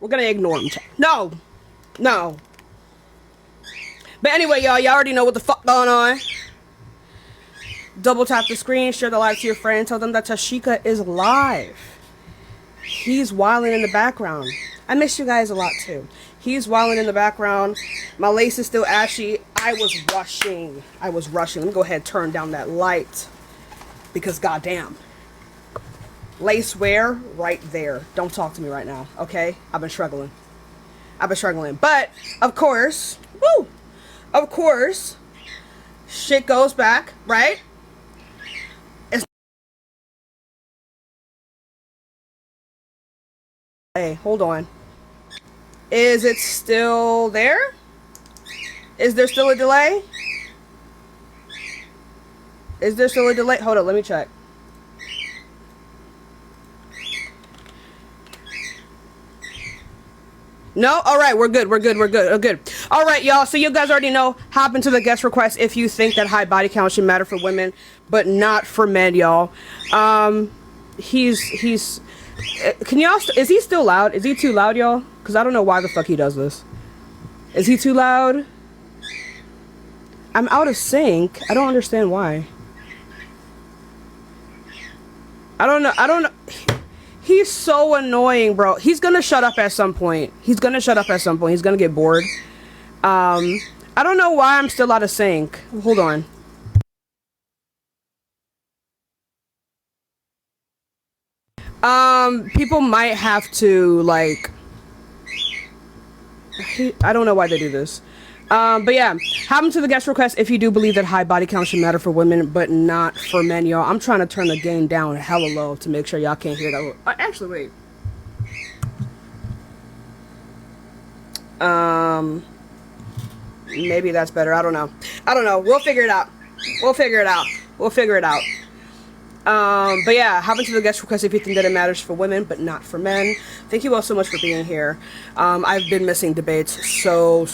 We're gonna ignore him. No. No. But anyway, y'all already know what the fuck going on. Double tap the screen, share the live to your friend, tell them that Tashika is live. He's wilding in the background. I miss you guys a lot too. He's wilding in the background. My lace is still ashy. I was rushing. Let me go ahead and turn down that light. Because goddamn. Lace wear right there. Don't talk to me right now, okay? I've been struggling. But, of course, woo! Of course, shit goes back, right? Hey, hold on. Is it still there? Is there still a delay? Hold on, let me check. No? Alright, we're good. Good. Alright, y'all. So you guys already know, hop into the guest request if you think that high body count should matter for women, but not for men, y'all. He's can y'all is he still loud? Is he too loud, y'all? Because I don't know why the fuck he does this. Is he too loud? I'm out of sync. I don't understand why. I don't know. He's so annoying, bro. He's gonna shut up at some point. He's gonna get bored. I don't know why I'm still out of sync. Hold on. People might have to, like... I don't know why they do this. But yeah, hop into the guest request if you do believe that high body count should matter for women, but not for men, y'all. I'm trying to turn the gain down hella low to make sure y'all can't hear that. Actually, wait. Maybe that's better. I don't know. We'll figure it out. But yeah, hop into the guest request if you think that it matters for women, but not for men. Thank you all so much for being here. I've been missing debates so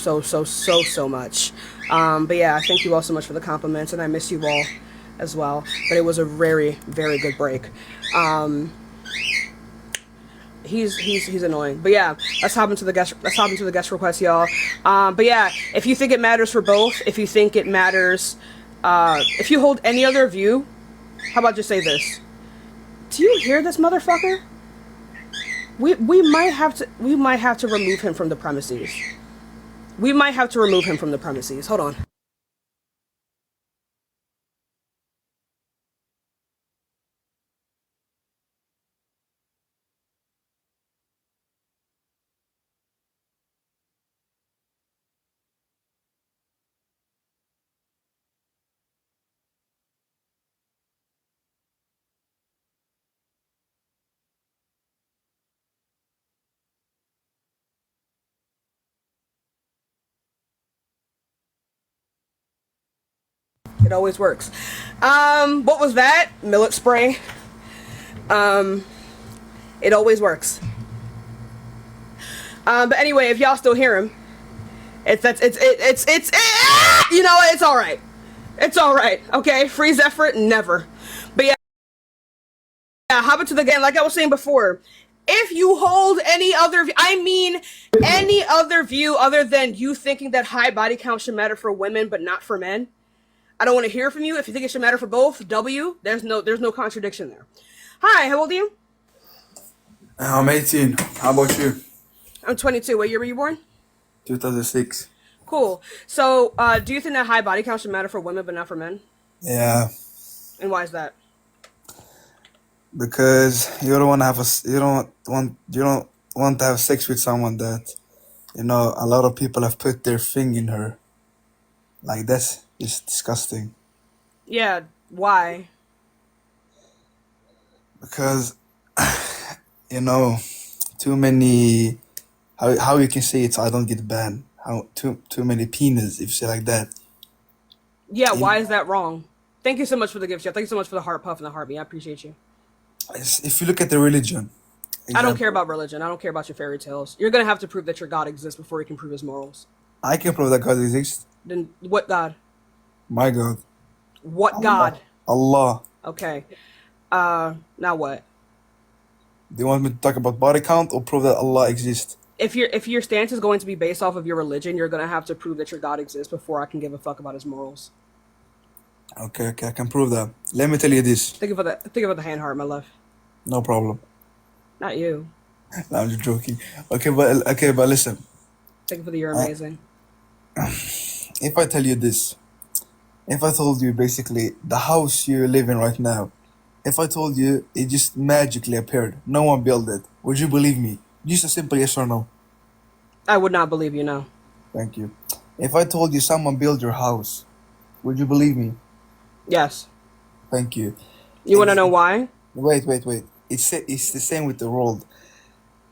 much. But yeah, thank you all so much for the compliments, and I miss you all as well. But it was a very good break. He's annoying. But yeah, let's hop into the guest request, y'all. But yeah, if you think it matters for both, if you think it matters, if you hold any other view. How about just say this? Do you hear this motherfucker? We might have to remove him from the premises. Hold on. It always works. What was that? Millet spray. It always works. But anyway, if y'all still hear him, it's you know what? It's all right. Okay, freeze effort, never. But yeah, hop into the game. Like I was saying before, if you hold any other view other than you thinking that high body count should matter for women but not for men, I don't want to hear from you. If you think it should matter for both, there's no contradiction there. Hi, how old are you? I'm 18. How about you? I'm 22. What year were you born? 2006. Cool. So, do you think that high body count should matter for women but not for men? Yeah, And why is that? because you don't want to have sex with someone that a lot of people have put their thing in her. Like that's just disgusting. Yeah, why? Because too many. How you can say it so I don't get banned? How too many penis if you say like that. Yeah, In, why is that wrong? Thank you so much for the gift, Jeff. Thank you so much for the heart puff and the heartbeat. I appreciate you. if you look at the religion, I don't care example, about religion. I don't care about your fairy tales. You're gonna have to prove that your God exists before you can prove his morals. I can prove that God exists. Then what God? My God, What Allah, God? Allah. Okay. Now what? Do you want me to talk about body count or prove that Allah exists? if your stance is going to be based off of your religion, you're gonna have to prove that your God exists before I can give a fuck about his morals. Okay, okay, I can prove that. Let me tell you this. Think about the hand heart, my love. No problem. Not you. No, I'm just joking. Okay, but listen. Think of the you're Uh, amazing. if I tell you this, if I told you basically the house you live in right now, if I told you it just magically appeared, no one built it, would you believe me? Just a simple yes or no. I would not believe you, no. Thank you. If I told you someone built your house, would you believe me? Yes. Thank you. You want to know why? Wait. It's the same with the world.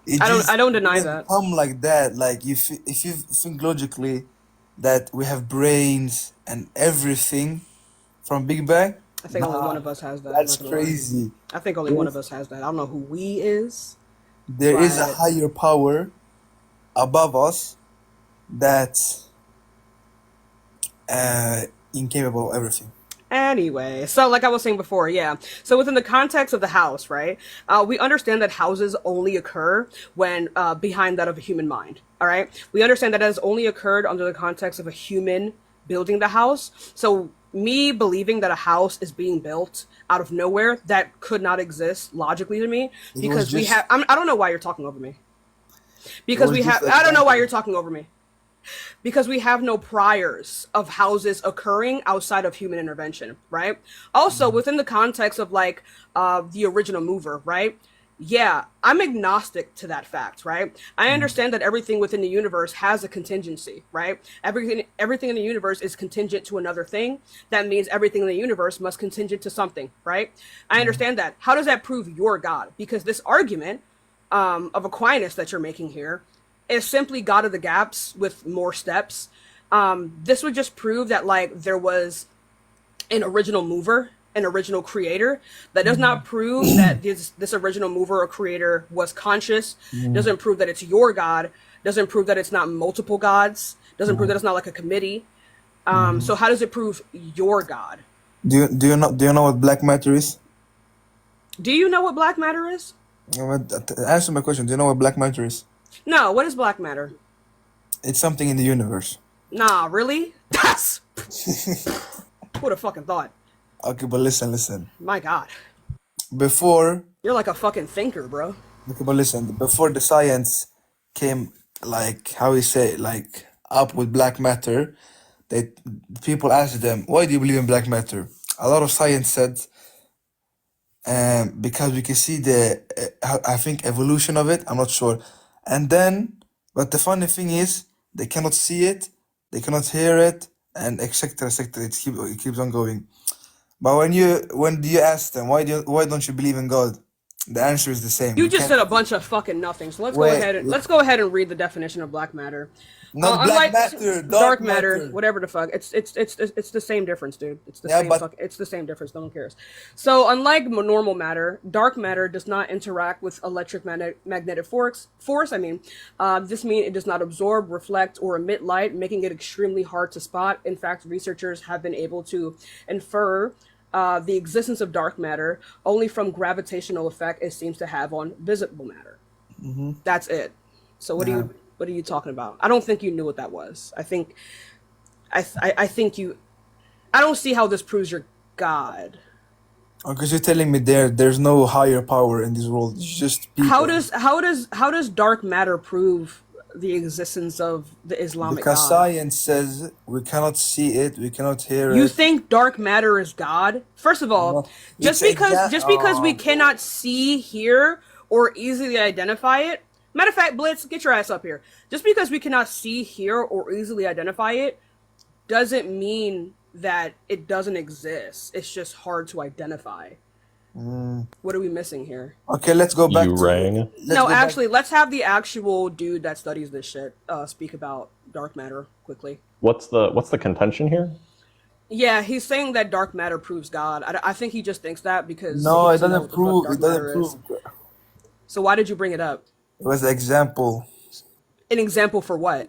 It I just don't deny didn't that. come like that. Like if you think logically that we have brains and everything from Big Bang, I think only one nah, of us has that. I'm that's not gonna lie. crazy. I think only one of There's, us has that. I don't know who we is, there is a but higher power above us that's uh, incapable of everything. anyway, so like I was saying before, yeah. So within the context of the house, right? We understand that houses only occur when behind that of a human mind. All right, we understand that has only occurred under the context of a human building the house. So me believing that a house is being built out of nowhere that could not exist logically to me It was because we just have. I don't know why you're talking over me. it Because was we just have. I don't know why you're example. talking over me because we have no priors of houses occurring outside of human intervention, right? Also, Mhm. within the context of like the original mover, right? Yeah, I'm agnostic to that fact, right? I Mhm. understand that everything within the universe has a contingency, right? Everything in the universe is contingent to another thing. That means everything in the universe must contingent to something, right? I Mhm. understand that. How does that prove your God? Because this argument of Aquinas that you're making here is simply God of the gaps with more steps. This would just prove that like there was an original mover, an original creator. That does not prove that this original mover or creator was conscious. Mhm. Doesn't prove that it's your God. Doesn't prove that it's not multiple gods. Doesn't prove that Mhm. it's not like a committee. Mhm. So how does it prove your God? Do you know what black matter is? Do you know what black matter is? Answer my question. Do you know what black matter is? No. What is black matter? It's something in the universe. Nah, really? That's who would have fucking thought. Okay, but listen. My God, Before, you're like a fucking thinker, bro. okay, but listen. Before the science came, like how we say, like up with black matter, they people asked them, "Why do you believe in black matter?" A lot of science said, because we can see the, I think evolution of it. I'm not sure. And then, but the funny thing is, they cannot see it, they cannot hear it, and etc. etc. It keeps on going. But when do you ask them why don't you believe in God? The answer is the same. You We just can't said a bunch of fucking nothing. So wait. let's go ahead and read the definition of black matter. Not black Unlike matter, dark dark matter, matter. whatever the fuck, it's the same difference, dude. Yeah, but It's the same difference. No one cares. So unlike normal matter, dark matter does not interact with magnetic force. This means it does not absorb, reflect, or emit light, making it extremely hard to spot. In fact, researchers have been able to infer the existence of dark matter only from gravitational effect it seems to have on visible matter. hmm That's it. So yeah. what are you talking about? I don't think you knew what that was. I think you. I don't see how this proves you're God. Because you're telling me there's no higher power in this world. It's just people. How does dark matter prove the existence of the Islamic Because God? science says we cannot see it, we cannot hear You it. think dark matter is God? First of all, No, it's exact. just because we cannot see, hear, or easily identify it. Matter of fact, Blitz, get your ass up here. Just because we cannot see, hear, or easily identify it doesn't mean that it doesn't exist. It's just hard to identify. Mm. What are we missing here? Okay, let's go back You to rang. let's No, go back. actually, let's have the actual dude that studies this shit speak about dark matter quickly. What's the contention here? Yeah, he's saying that dark matter proves God. I think he just thinks that because he No, it doesn't know doesn't what the fuck prove. It dark doesn't matter prove. is. So why did you bring it up? It was an example An example for what?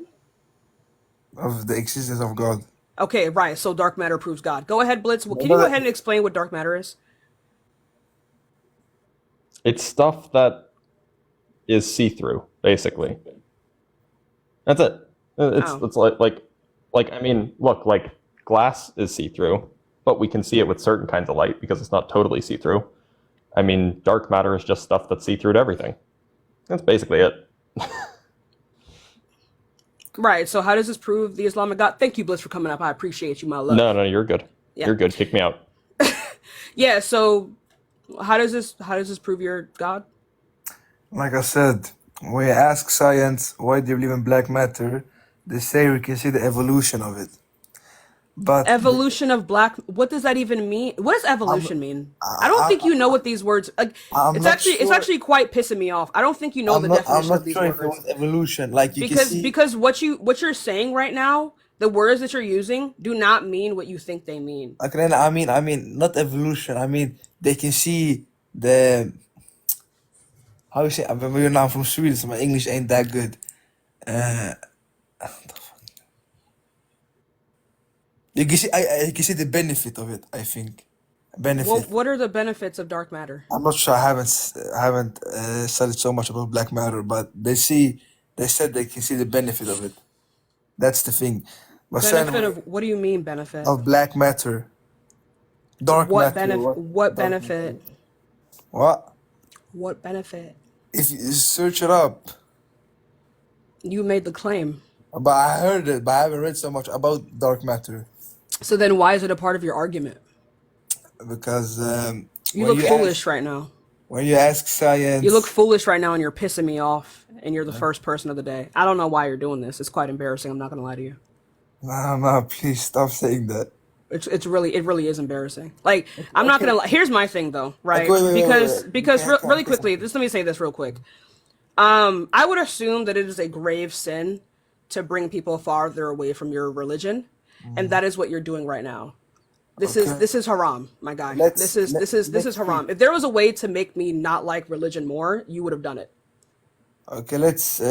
of the existence of God. Okay, right. So dark matter proves God. Go ahead, Blitz. Well, It can you go doesn't. ahead and explain what dark matter is? It's stuff that is see-through, basically. That's it. Oh. It's like I mean, look, like glass is see-through, but we can see it with certain kinds of light because it's not totally see-through. I mean, dark matter is just stuff that's see-through to everything. That's basically it. Right. So how does this prove the Islamic God? Thank you, Bliss, for coming up. I appreciate you, my love. No, you're good. Yeah. You're good. Kick me out. Yeah. So how does this prove your God? Like I said, when you ask science why do you believe in black matter, they say we can see the evolution of it. But Evolution of black. What does that even mean? What does evolution mean? I don't I, think you know what these words. Like, I'm not it's sure. actually quite pissing me off. I don't think you know the I'm definition of not these sure if it words was evolution. Like you can see. because what you're saying right now, the words that you're using do not mean what you think they mean. Okay, then I mean, not evolution. I mean, they can see the how you say. I mean, you're now from Sweden, so my English ain't that good. Uh, you can see, you can see the benefit of it. I think benefit. What are the benefits of dark matter? I'm not sure. I haven't studied so much about black matter, but they see. They said they can see the benefit of it. That's the thing. But saying Benefit of what do you mean benefit? of black matter, dark What matter, benefit? what What dark matter? benefit? What? What benefit? If you search it up, You made the claim. but I heard it, but I haven't read so much about dark matter So then why is it a part of your argument? because You look foolish right now. when you ask You look science, foolish right now and you're pissing me off and you're the first person of the day. I don't know why you're doing this. It's quite embarrassing. I'm not going to lie to you. nah, please stop saying that. It really is embarrassing. Like I'm not Okay, gonna. Here's my thing though, right? wait. Because Can I really say quickly, something? just let me say this real quick. I would assume that it is a grave sin to bring people farther away from your religion, and that is what you're doing right now. Okay, This is haram, my guy. This is let's see. haram. If there was a way to make me not like religion more, you would have done it. Okay, let's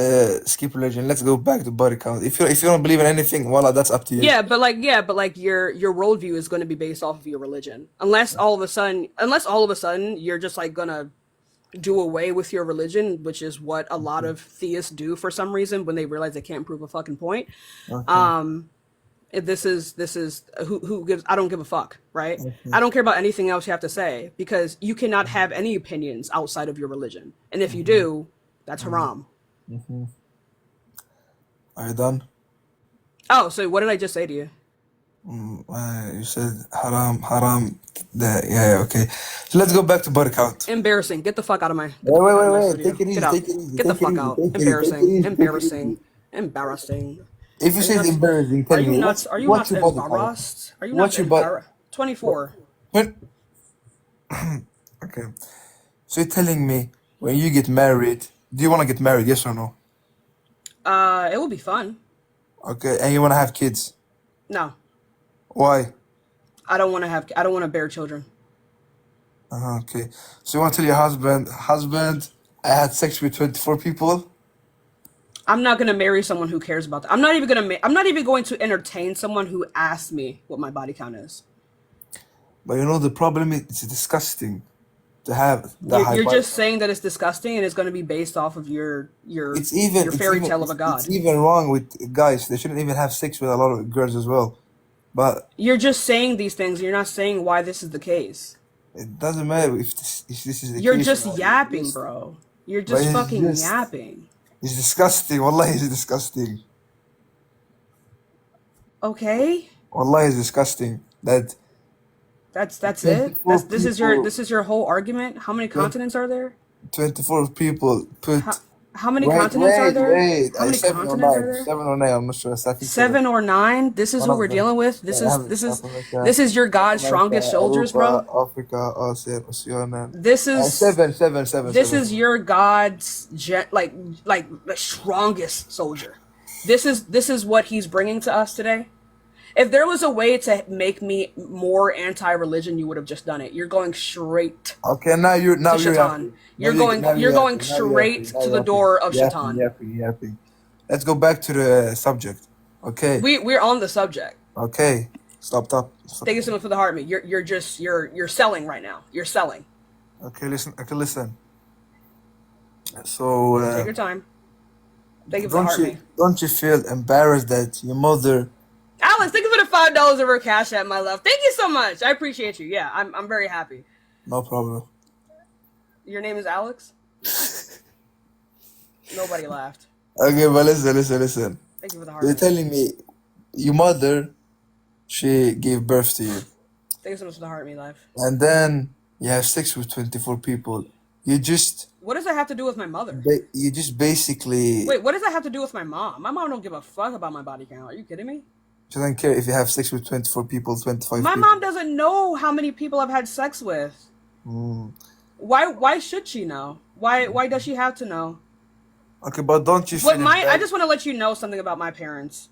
skip religion. Let's go back to body count. If you don't believe in anything, voila, that's up to you. But like your worldview is going to be based off of your religion, unless all of a sudden you're just like gonna do away with your religion, which is what a lot of theists do for some reason when they realize they can't prove a fucking point. Okay, This is who gives. I don't give a fuck, right? okay, I don't care about anything else you have to say because you cannot have any opinions outside of your religion, and if you do, that's haram. mm-hmm. Are you done? Oh, so what did I just say to you? You said haram. Yeah, okay. So let's go back to body count. Embarrassing. Get the fuck out of my Wait. studio. Take it easy, Get out. take it easy, Get the take it fuck easy, out. take it easy, take it Embarrassing. easy, take it Embarrassing. easy. Embarrassing. If you Are you say it's not embarrassing, are tell you me not are you what's not your body count? embarrassed? Are you not What's your body? embarrassed? 24. When, okay. So you're telling me when you get married, do you want to get married? Yes or no? It will be fun. Okay, and you want to have kids? No. Why? I don't want to bear children. Okay. So you want to tell your husband, I had sex with 24 people? I'm not going to marry someone who cares about that. I'm not even going to entertain someone who asks me what my body count is. But you know the problem is it's disgusting to have that high You're body. just saying that it's disgusting and it's going to be based off of your It's fairy even tale of a god. it's even wrong with guys. They shouldn't even have sex with a lot of girls as well. But You're just saying these things. You're not saying why this is the case. it doesn't matter if this is the You're case or just not. yapping, bro. You're But just it's fucking just yapping. it's disgusting. Wallahi, it's disgusting. Okay? Wallahi, it's disgusting. That That's it? 24 people, This is your whole argument? How many 20 continents are there? 24 people How, put. how many continents are there? How many Seven or continents are nine. there? 7 or 9. I'm not sure. I think 7. 7 or 9? This is One what of we're them. dealing with. Yeah, I have South America, This is your South God's America, strongest soldiers, bro. Europa, Africa, Asia, Oceania. This is this is 7. your God's like the strongest soldier. This is what he's bringing to us today. If there was a way to make me more anti-religion, you would have just done it. You're going straight Okay, to you're Shaitan. yapping. Now You're you're going yapping. Now you're straight yapping. Now to you're the door of yapping. Shaitan. Yapping. Let's go back to the subject. Okay. We're on the subject. Okay. Stop. Take it something for the heart, me. You're selling right now. You're selling. Okay, listen. So Take your time. Thank you for the heart me. don't you feel embarrassed that your mother? Alex, thank you for the $5 over Cash App, my love. Thank you so much. I appreciate you. Yeah, I'm very happy. No problem. Your name is Alex? Nobody laughed. Okay, but listen. Thank you for the You're heart. telling me your mother, she gave birth to you, Thank you so much for the heart me, life. and then you have sex with 24 people. You just, What does that have to do with my mother? you just basically, Wait, what does that have to do with my mom? My mom don't give a fuck about my body count. Are you kidding me? she doesn't care if you have sex with 24 people, 25 My people. mom doesn't know how many people I've had sex with. Mm. Why should she know? Why does she have to know? Okay, but don't you What feel my I embarrassed? just want to let you know something about my parents.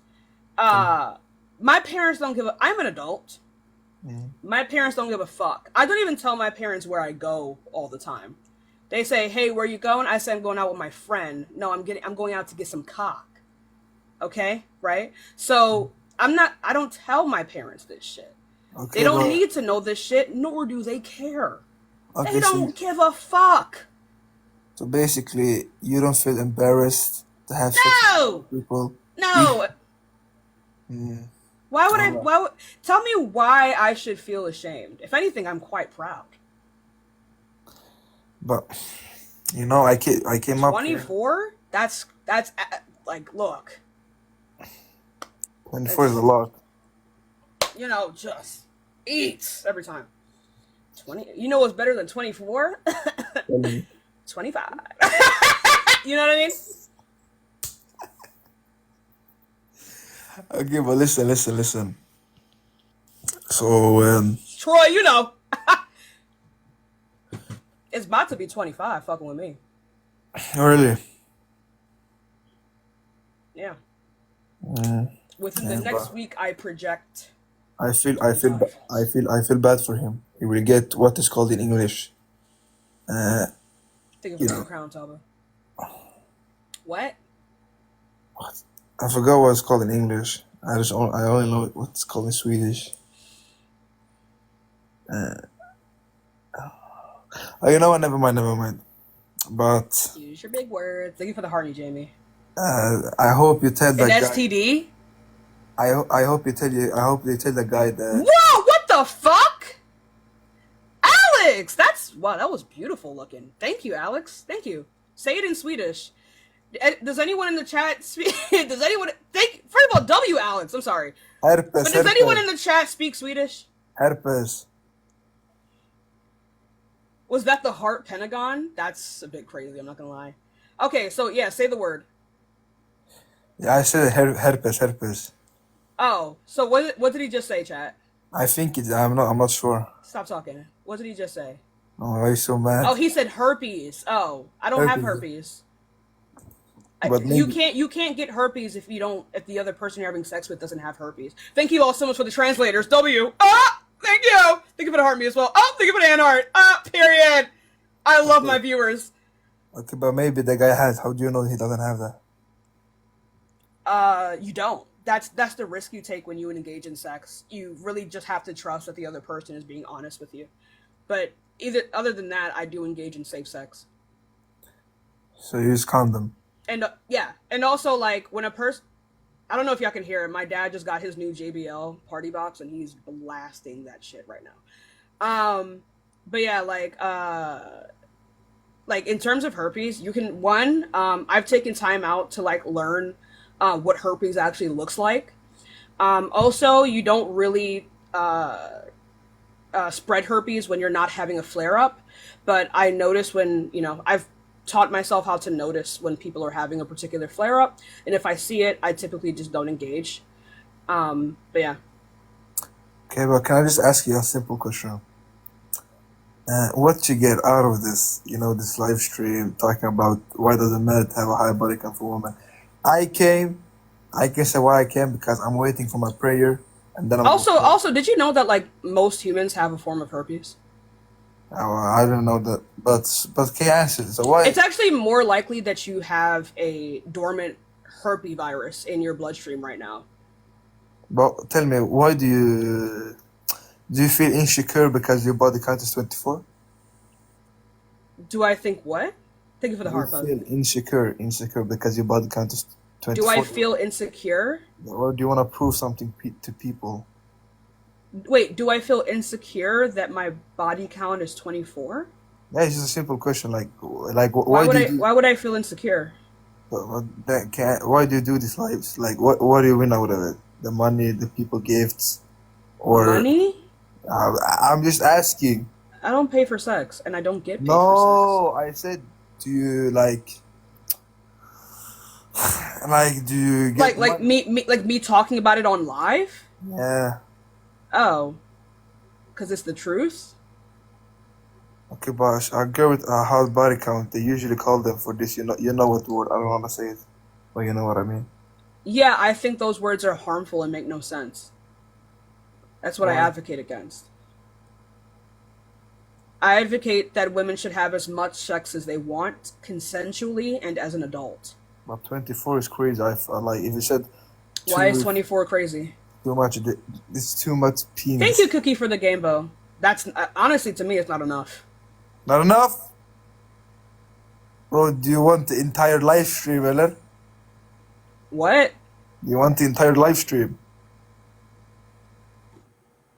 My parents don't give a I'm an adult. My parents don't give a fuck. I don't even tell my parents where I go all the time. They say, "Hey, where you going?" I say, "I'm going out with my friend." No, I'm going out to get some cock. Okay? Right? So, I don't tell my parents this shit. They Okay, don't but need to know this shit, nor do they care. They okay, don't give a fuck. so basically, you don't feel embarrassed to have sex No! with people. No. Mm. Why would I? Alright. Why would, tell me why I should feel ashamed? If anything, I'm quite proud. But I came up here. 24? That's like look, 24 is a lot. just eats every time. 20. You know what's better than 24? 25. You know what I mean? Okay, but listen. So, Troy, it's about to be 25. Fucking with me. really, Yeah. mm, Within the yeah, next but week, I project I feel, 25. I feel bad for him. He will get what is called in English, uh, Thinking you for the know, crown table. What? what? I forgot what it's called in English. I only know what it's called in Swedish. Uh, oh, you know what? Never mind. But Use your big words. Thank you for the hearty, Jamie. I hope you tell An that guy. STD? I hope they tell the guy that. Whoa! What the fuck? Alex! Wow, that was beautiful looking. Thank you, Alex. Thank you. Say it in Swedish. Does anyone in the chat speak? Does anyone. First of all, W, Alex. I'm sorry. But does anyone in the chat speak Swedish? Herpes. Was that the heart pentagon? That's a bit crazy, I'm not gonna lie. Okay, so yeah, say the word. Yeah, I said herpes. Oh, so what did he just say, chat? I think I'm not sure. Stop talking. What did he just say? Oh, why you so mad? Oh, he said herpes. Oh, I don't have Herpes. herpes. But You maybe. can't get herpes if the other person you're having sex with doesn't have herpes. Thank you all so much for the translators. W. Thank you. Thank you for the heart me as well. Thank you for the hand heart. Period. I love my Okay. viewers. Okay, but maybe the guy has. How do you know he doesn't have that? You don't. That's the risk you take when you engage in sex. You really just have to trust that the other person is being honest with you. But other than that, I do engage in safe sex. So use condom. And yeah, and also like when a person, I don't know if y'all can hear it. My dad just got his new JBL party box, and he's blasting that shit right now. But yeah, like in terms of herpes, you can I've taken time out to like learn what herpes actually looks like. Also, you don't really spread herpes when you're not having a flare up. But I notice when I've taught myself how to notice when people are having a particular flare up, and if I see it, I typically just don't engage. But yeah. Okay, but can I just ask you a simple question? What you get out of this, this live stream talking about why does a man have a high body count for women? I can say why I came because I'm waiting for my prayer, and then I'm gonna pray. Also, did you know that like most humans have a form of herpes? I don't know that, but can you answer? So why? It's actually more likely that you have a dormant herpes virus in your bloodstream right now. But tell me, why do you feel insecure because your body count is 24? Do I think what? Thank you for the Do you heart hug. feel insecure because your body count is Do I 24? feel insecure? Or do you want to prove something to people? Wait, do I feel insecure that my body count is 24? Yeah, it's just a simple question. Why do you do? Why would I feel insecure? Why do you do this lives? Like, what do you win out of it? The money, the people, gifts, or Money? I'm just asking. I don't pay for sex, and I don't get paid for sex. No, I said, do you do you get Like money? me talking about it on live? Yeah. Oh, because it's the truth? Okay, Bosh. A girl with a hard body count, they usually call them for this. You know what word? I don't want to say it, but you know what I mean. Yeah, I think those words are harmful and make no sense. That's what I Why? advocate against. I advocate that women should have as much sex as they want, consensually and as an adult. But 24 is crazy. I feel like if you said Why is too 24 crazy? too much, it's too much Thank you, penis. Cookie, for the game bow. That's honestly, to me, it's not enough. Not enough, bro. Do you want the entire live stream, Eller? What? Do you want the entire live stream?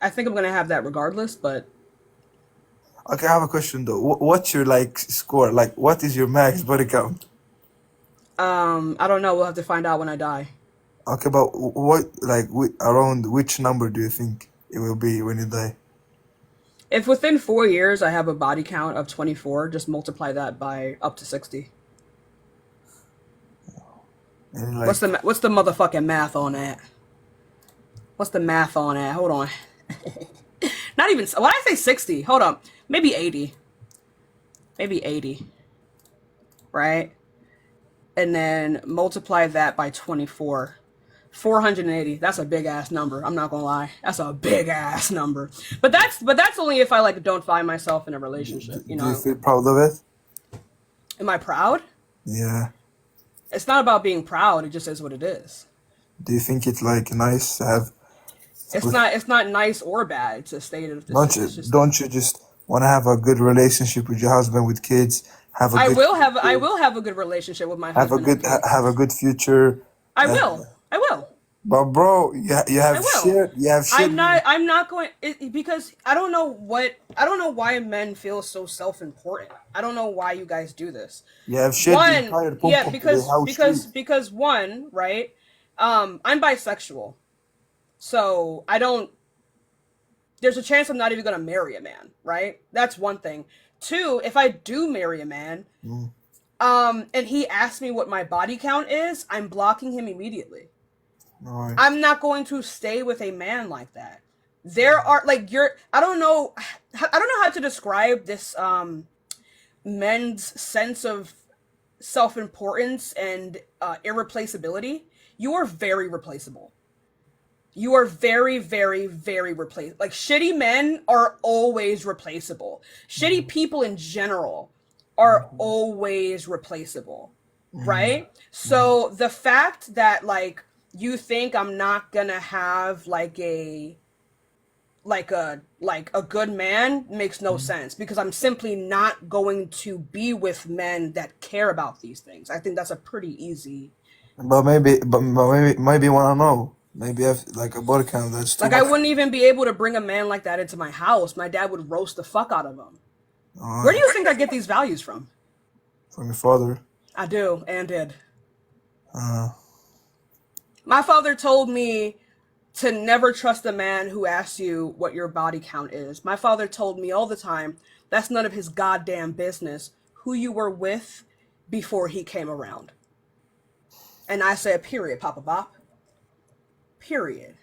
I think I'm gonna have that regardless, but Okay, I have a question though. What's your score? Like, what is your max body count? I don't know. We'll have to find out when I die. Okay, but around which number do you think it will be when you die? If within 4 years I have a body count of 24, just multiply that by up to 60. And What's the motherfucking math on that? What's the math on that? Hold on. Not even. When I say 60, hold on. Maybe 80. Maybe 80. Right? And then multiply that by 24. 480. That's a big ass number. I'm not gonna lie. That's a big ass number. But that's only if I don't find myself in a relationship. You do you know, feel proud of it? am I proud? Yeah. It's not about being proud. It just is what it is. Do you think it's nice to have? It's With, not. It's not nice or bad. It's a state of. It's just. don't you just want to have a good relationship with your husband, with kids, have a I good will have. I future, will have a good relationship with my husband and kids. have a good future? I Uh, will. I will. but bro, you I have will. shared. I'm not going because I don't know why men feel so self-important. I don't know why you guys do this. You have shared the One, entire pom yeah, pom to the house street. because one, right? I'm bisexual. So, I don't there's a chance I'm not even going to marry a man, right? That's one thing. Two, if I do marry a man, Mm, and he asks me what my body count is, I'm blocking him immediately. alright. I'm not going to stay with a man like that. There are I don't know how to describe this men's sense of self-importance and irreplaceability. You are very replaceable. You are very, very, very replaceable. Like, shitty men are always replaceable. Shitty people in general are always replaceable, Mm, right? So the fact that you think I'm not gonna have a good man makes no sense, because I'm simply not going to be with men that care about these things. I think that's a pretty easy. but maybe wanna know. Maybe have a body count that's too I much. wouldn't even be able to bring a man like that into my house. My dad would roast the fuck out of him. Where do Alright, you think I get these values from? from your father. I do and did. Uh, My father told me to never trust a man who asks you what your body count is. My father told me all the time that's none of his goddamn business who you were with before he came around. And I said, period, Papa Bop. Period.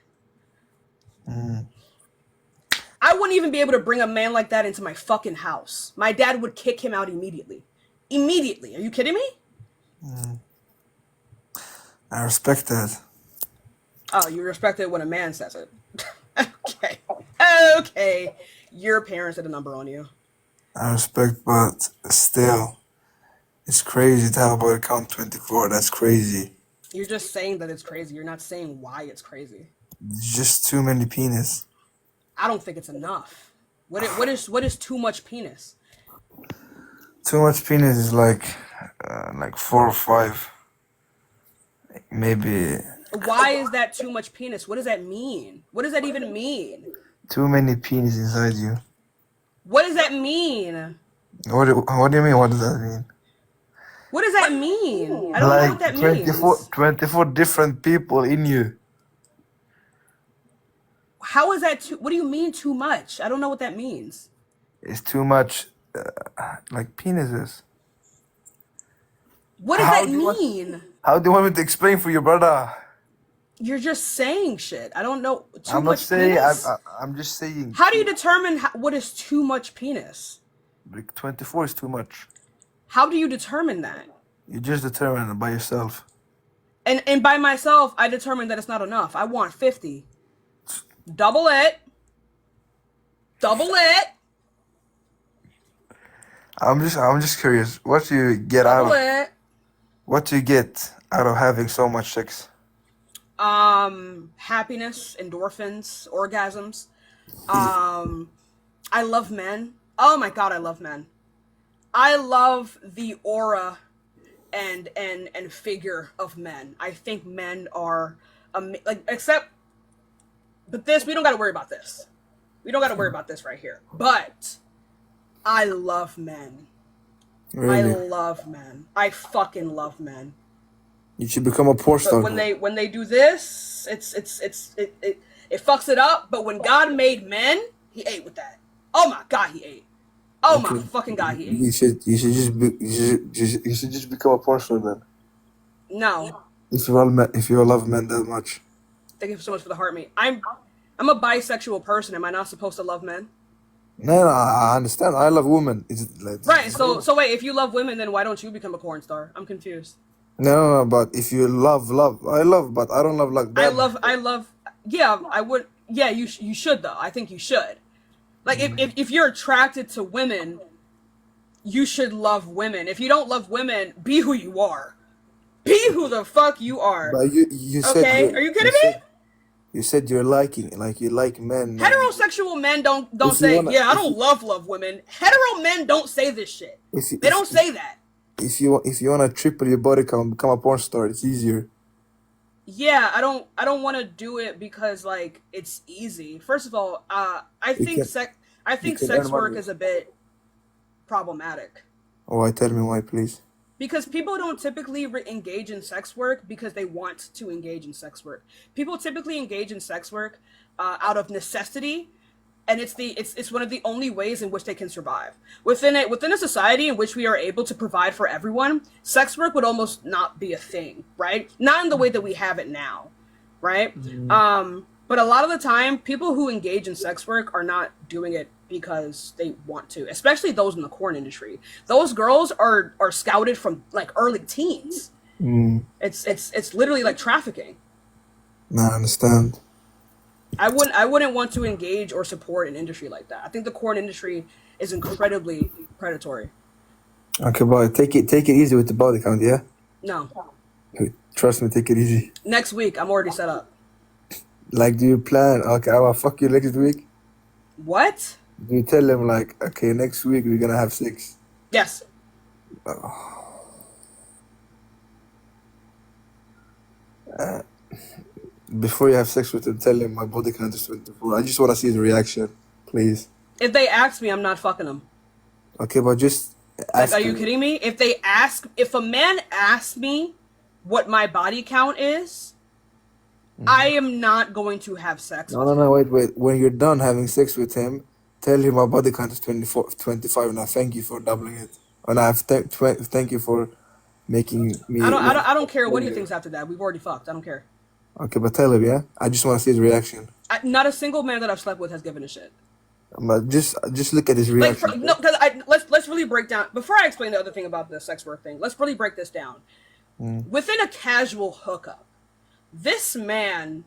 mm. I wouldn't even be able to bring a man like that into my fucking house. My dad would kick him out immediately. Immediately. Are you kidding me? I respect that. Oh, you respect it when a man says it. Okay. Okay. Your parents did a number on you. I respect, but still, it's crazy to have a body count 24. That's crazy. You're just saying that it's crazy. You're not saying why it's crazy. Just too many penis. I don't think it's enough. What is too much penis? Too much penis is like 4 or 5, maybe Why is that too much penis? What does that mean? What does that even mean? too many penis inside you. What does that mean? What do you mean? What does that mean? What does that mean? I don't know what that Like 24, means. 24 different people in you. How is that too? What do you mean too much? I don't know what that means. It's too much, like penises. What does How that do you want? mean? How do you want me to explain for you, brother? You're just saying shit. I don't know. Too I'm not much saying. penis? I'm just saying. How do you determine what is too much penis? Like 24 is too much. How do you determine that? You just determine it by yourself. And by myself, I determined that it's not enough. I want 50. Double it. Double it. I'm just curious. What do you get Double out of? it. What do you get out of having so much sex? Happiness, endorphins, orgasms. I love men. Oh my god, I love men. I love the aura and figure of men. I think men are but this, we don't got to worry about this. We don't got to worry about this right here. But I love men. I Really? love men. I fucking love men. You should become a porn But star. when they do this, it fucks it up. But when God made men, He ate with that. Oh my god, He ate. Oh my fucking god, He ate. You should just become a porn star then. No, If you love men that much. thank you so much for the heart, mate. I'm a bisexual person. Am I not supposed to love men? No, I understand. I love women. It's like Right. So wait, if you love women, then why don't you become a porn star? I'm confused. no, but if you love, I love, but I don't love like that. I love. Yeah, I would. Yeah, you should though. I think you should. Like if you're attracted to women, you should love women. If you don't love women, be who you are. Be who the fuck you are. But you said Okay? Are you kidding me? You said you like men. Heterosexual men don't If you say, wanna- yeah, I if don't love women. Hetero men don't say this shit. They don't say that. If you wanna triple your body count, become a porn star. It's easier. Yeah, I don't want to do it because like it's easy. First of all, I think can- sex can sex earn work money. is a bit problematic. Oh, tell me why, please. Because people don't typically engage in sex work because they want to engage in sex work. People typically engage in sex work out of necessity, and it's one of the only ways in which they can survive. Within a society in which we are able to provide for everyone, sex work would almost not be a thing, right? Not in the way that we have it now, right? But a lot of the time, people who engage in sex work are not doing it because they want to, especially those in the porn industry. Those girls are scouted from like early teens. It's literally like trafficking. No, I understand. I wouldn't want to engage or support an industry like that. I think the porn industry is incredibly predatory. Okay, boy, take it easy with the body count, yeah? No. Trust me, take it easy. Next week, I'm already set up. Like, do you plan? Okay, I will fuck you next week. What? Do you tell them like, okay, next week we're gonna have sex? Yes. Before you have sex with them, tell them my body count is 24. I just want to see the reaction, please. If they ask me, I'm not fucking them. Okay, but just Like, ask are you them. kidding me? If a man asks me what my body count is, I am not going to have sex with him. No, wait. When you're done having sex with him, tell him my body count is 24, 25, and I thank you for doubling it. And I have thank you for making me. I don't care what he thinks after that. We've already fucked. I don't care. Okay, but tell him, yeah? I just want to see his reaction. Not a single man that I've slept with has given a shit. But just look at his Like, reaction. no, because let's really break down. Before I explain the other thing about the sex work thing, let's really break this down. Within a casual hookup, this man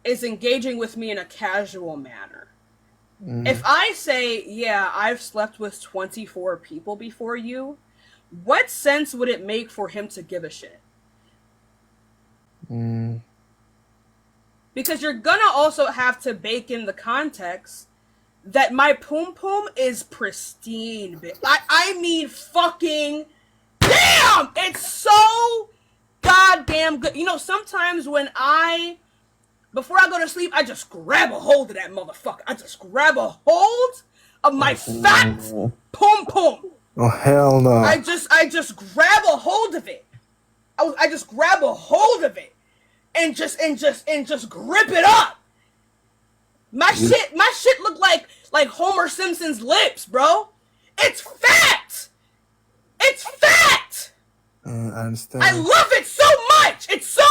is engaging with me in a casual manner. If I say, yeah, I've slept with 24 people before you, what sense would it make for him to give a shit? Because you're gonna also have to bake in the context that my poom poom is pristine. I mean fucking damn! damn! It's so goddamn good. You know, sometimes before I go to sleep, I just grab a hold of that motherfucker. I just grab a hold of my fat pum pum. Oh hell no! I just grab a hold of it. I just grab a hold of it and just grip it up. My shit look like Homer Simpson's lips, bro. It's fat. It's fat. I understand. I love it so much. It's so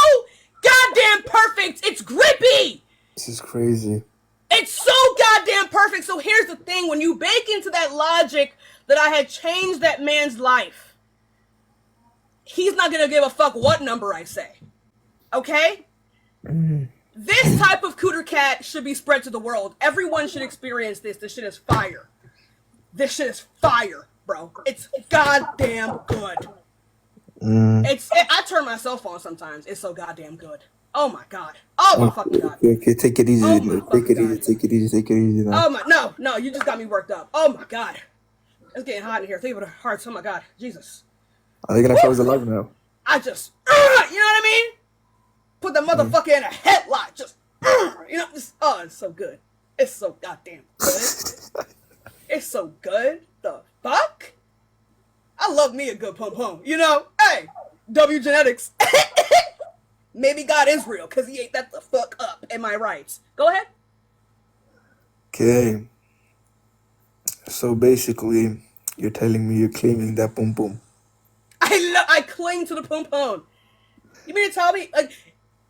goddamn perfect. It's grippy. This is crazy. It's so goddamn perfect. So here's the thing. When you bake into that logic that I had changed that man's life, he's not going to give a fuck what number I say. Okay? This type of cooter cat should be spread to the world. Everyone should experience this. This shit is fire. This shit is fire, bro. It's goddamn good. I turn myself on sometimes. It's so goddamn good. Oh my god. Oh my fucking god. Okay, take it easy. Oh my Take it fucking easy. Take it easy. Take it easy. Now. Oh my no, you just got me worked up. Oh my god. It's getting hot in here. Think of the hearts. Oh my god. Jesus. Are they gonna close the live now? I just you know what I mean? Put the motherfucker in a headlock. Just you know, it's so good. It's so goddamn good. It's so good. The fuck? I love me a good pum pum. You know? Hey, W genetics. Maybe God is real, because he ate that the fuck up. Am I right? Go ahead. Okay. So basically, you're telling me you're claiming that pum pum. I cling to the pum pum. You mean to tell me, like,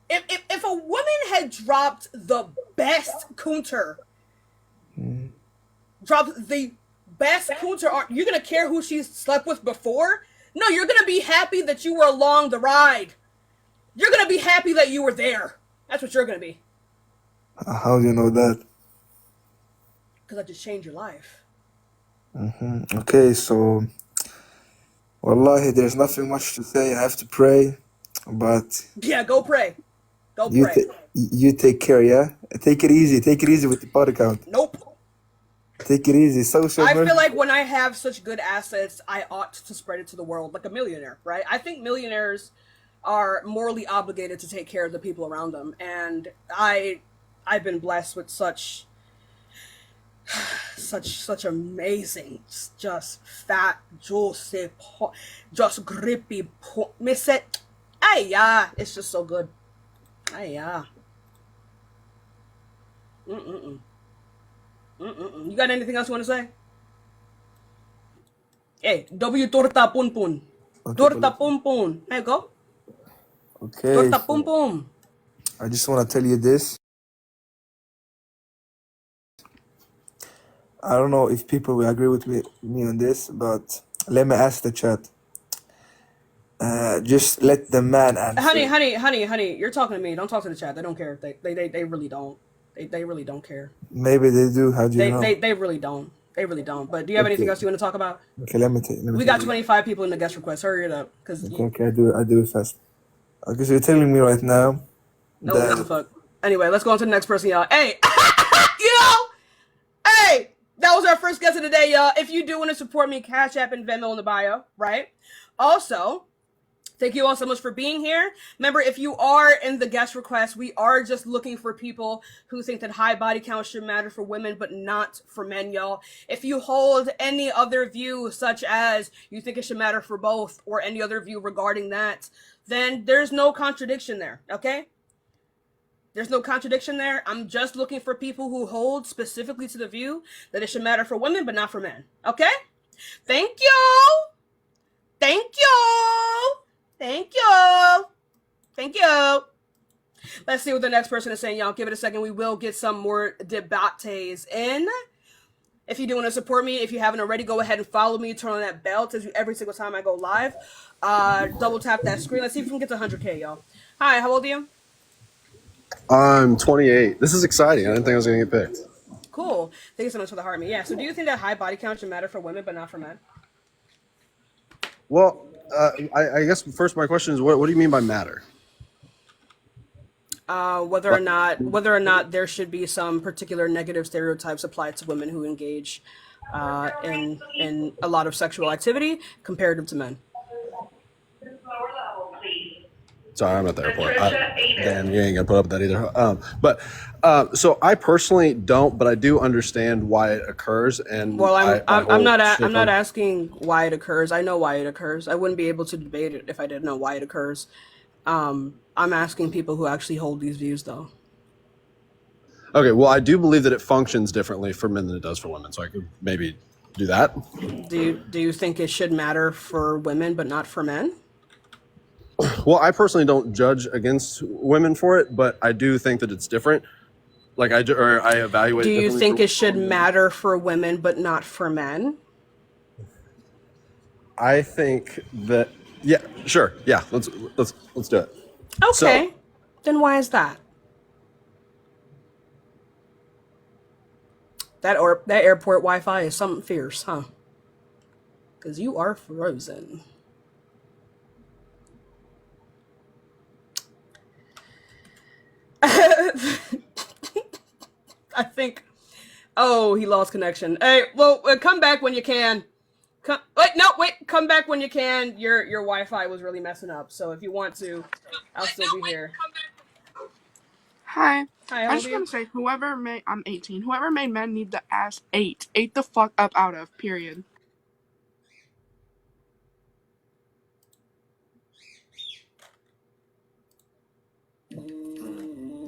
if a woman had dropped the best counter, dropped the best counter, are you gonna care who she slept with before? No, you're gonna be happy that you were along the ride. You're gonna be happy that you were there. That's what you're gonna be. How do you know that? Because I just changed your life. Okay, so wallahi, there's nothing much to say. I have to pray, but Yeah, go pray. Go you pray. you take care, yeah. Take it easy. Take it easy with the pot account. Nope. Take it easy. Social. I feel like when I have such good assets, I ought to spread it to the world like a millionaire, right? I think millionaires are morally obligated to take care of the people around them, and I've been blessed with such amazing, just fat, juicy, just grippy. Miss it. Ay yeah, it's just so good. Ay yeah. You got anything else you want to say? Hey, W torta pun pun. Torta pun pun. There you go. Okay. Torta pum pum. I just want to tell you this. I don't know if people will agree with me on this, but let me ask the chat. Just let the man answer. Honey, you're talking to me. Don't talk to the chat. They don't care. They really don't. They really don't care. Maybe they do. How do you know? They really don't. They really don't. But do you have anything else you want to talk about? Okay, let me tell you. We got 25 people in the guest request. Hurry it up, cause Okay, I do it fast. Okay, so you're telling me right now no, what the fuck. Anyway, let's go on to the next person, y'all. Hey, hey, that was our first guest of the day, y'all. If you do want to support me, Cash App and Venmo in the bio, right? Also, thank you all so much for being here. Remember, if you are in the guest request, we are just looking for people who think that high body count should matter for women, but not for men, y'all. If you hold any other view, such as you think it should matter for both, or any other view regarding that, then there's no contradiction there, okay? There's no contradiction there. I'm just looking for people who hold specifically to the view that it should matter for women, but not for men, okay? Thank you! Thank you! Thank you. Thank you. Let's see what the next person is saying, y'all. Give it a second. We will get some more debates in. If you do want to support me, if you haven't already, go ahead and follow me. Turn on that bell. It tells you every single time I go live. Double tap that screen. Let's see if we can get to 100K, y'all. Hi, how old are you? I'm 28. This is exciting. I didn't think I was going to get picked. Cool. Thank you so much for the heart me. Yeah, so do you think that high body count should matter for women, but not for men? Well, I guess first my question is, what do you mean by matter? Whether or not there should be some particular negative stereotypes applied to women who engage in a lot of sexual activity comparative to men. Sorry, I'm at the airport. Damn, you ain't gonna put up with that either. So I personally don't, but I do understand why it occurs, and Well, my I'm whole not shtick I'm not on asking why it occurs. I know why it occurs. I wouldn't be able to debate it if I didn't know why it occurs. I'm asking people who actually hold these views, though. Okay, well, I do believe that it functions differently for men than it does for women, so I could maybe do that. Do you think it should matter for women but not for men? Well, I personally don't judge against women for it, but I do think that it's different. Like I evaluate Do it you differently think for it should women. matter for women but not for men? I think that yeah, sure, yeah. Let's do it. So Okay. Then why is that? That airport Wi-Fi is something fierce, huh? Because you are frozen. I think. Oh, he lost connection. Hey, well, come back when you can. Come back when you can. Your Wi-Fi was really messing up. So if you want to, I'll still be here. Hi. Hi, I how old just are want you? to say, I'm 18. Whoever made men need the ass ate. Ate the fuck up out of, period.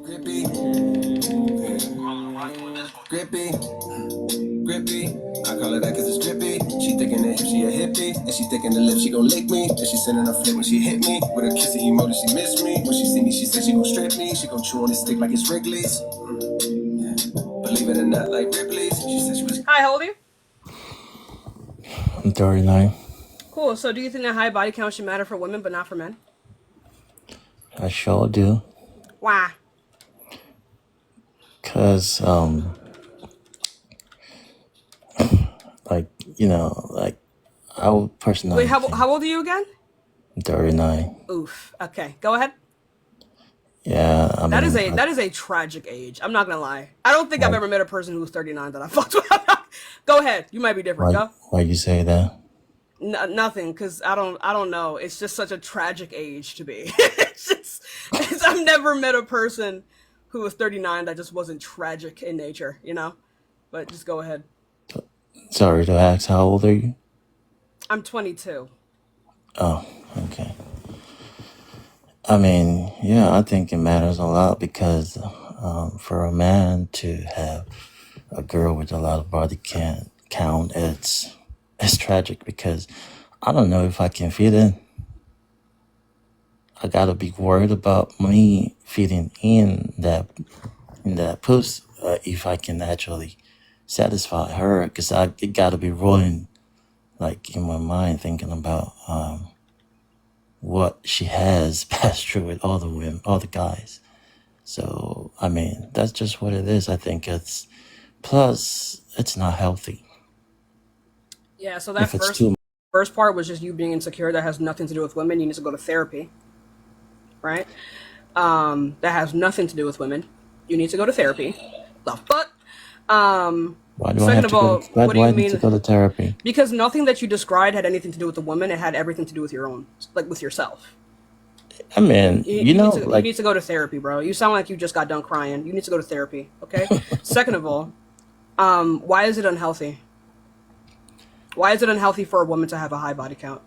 Grippy, grippy, grippy. I call her that cause it's drippy. She thinking that if she a hippie, and she thinking the lip she gon' lick me. And she sending a flip when she hit me. With a kissy emoji, she miss me. When she see me, she said she gon' strip me. She gon' chew on this stick like it's Wrigley's. Believe it or not, like Ripley's. She said she was. Hi, how old are you? I'm 39. Cool. So do you think that high body count should matter for women but not for men? I sure do. Why? Cause like like I would Wait, personally think how old are you again? I'm 39. Oof. Okay, go ahead. Yeah, I That is mean, that is a tragic age. I'm not gonna lie. I don't think I've why ever met a person who's 39 that I fucked with. Go ahead. You might be different. why Go. why you say that? Nothing, because I don't know. It's just such a tragic age to be. I've never met a person who was 39 that just wasn't tragic in nature, you know. But just go ahead. Sorry to ask, how old are you? I'm 22. Oh, okay. I mean, yeah, I think it matters a lot because for a man to have a girl with a lot of body count, it's tragic because I don't know if I can fit in. I gotta be worried about me fitting in that post if I can actually satisfy her, because it gotta be rolling like in my mind thinking about what she has passed through with all the women, all the guys. So I mean, that's just what it is. I think it's plus it's not healthy Yeah. So that if it's too. first part was just you being insecure. That has nothing to do with women. You need to go to therapy, right? That has nothing to do with women. You need to go to therapy. The fuck. Why do I Second have of to go? all, Why what do do you I need to mean? go to therapy? Because nothing that you described had anything to do with the woman. It had everything to do with your own, like with yourself. I mean, You like need to go to therapy, bro. You sound like you just got done crying. You need to go to therapy, okay? Second of all, why is it unhealthy? Why is it unhealthy for a woman to have a high body count?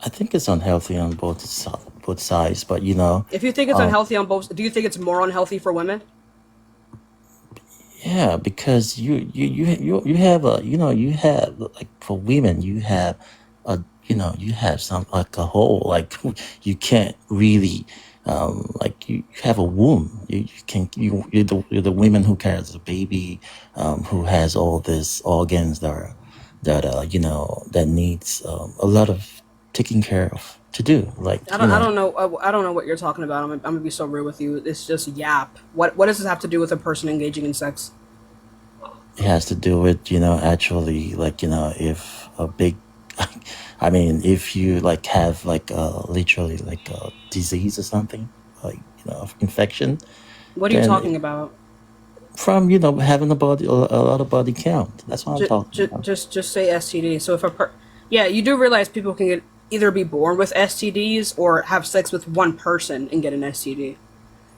I think it's unhealthy on both sides, but If you think it's unhealthy on both, do you think it's more unhealthy for women? yeah, because you have you have like for women you have a you have some like a whole like you can't really like you have a womb. You can you're the women who carries the baby, who has all these organs that needs a lot of taking care of to do, like I don't know. I don't know what you're talking about. I'm gonna be so real with you. It's just yap. What does this have to do with a person engaging in sex? it has to do with actually like if a big I mean if you like have like literally like a disease or something, like infection, What are you then talking about? from having a lot of body count, that's what I'm talking about. Just say STD. So if yeah, you do realize people can get either be born with STDs or have sex with one person and get an STD.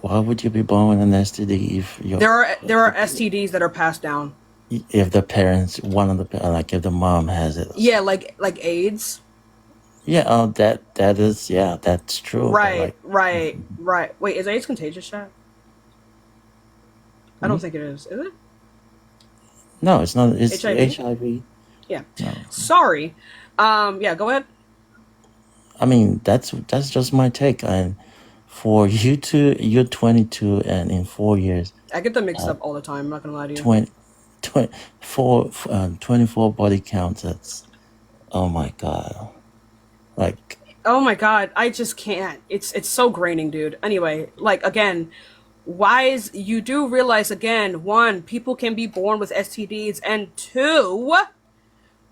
Why would you be born with an STD if you're There are STDs that are passed down. if the parents, one of the like if the mom has it? Yeah, like AIDS. Yeah, that is, yeah, that's true. But Right, like, right. Wait, is AIDS contagious, chat? I don't hmm? think it is. Is it? No, it's not. It's HIV? HIV. Yeah. No, Sorry. Yeah, go ahead. I mean that's just my take. And for you to, you're 22, and in 4 years, I get them mixed up all the time. I'm not gonna lie to you. 20, 24 body counts. That's, oh my god. Like, Oh my god, I just can't. It's so graining, dude. Anyway, like again, wise, you do realize again, one, people can be born with STDs, and two,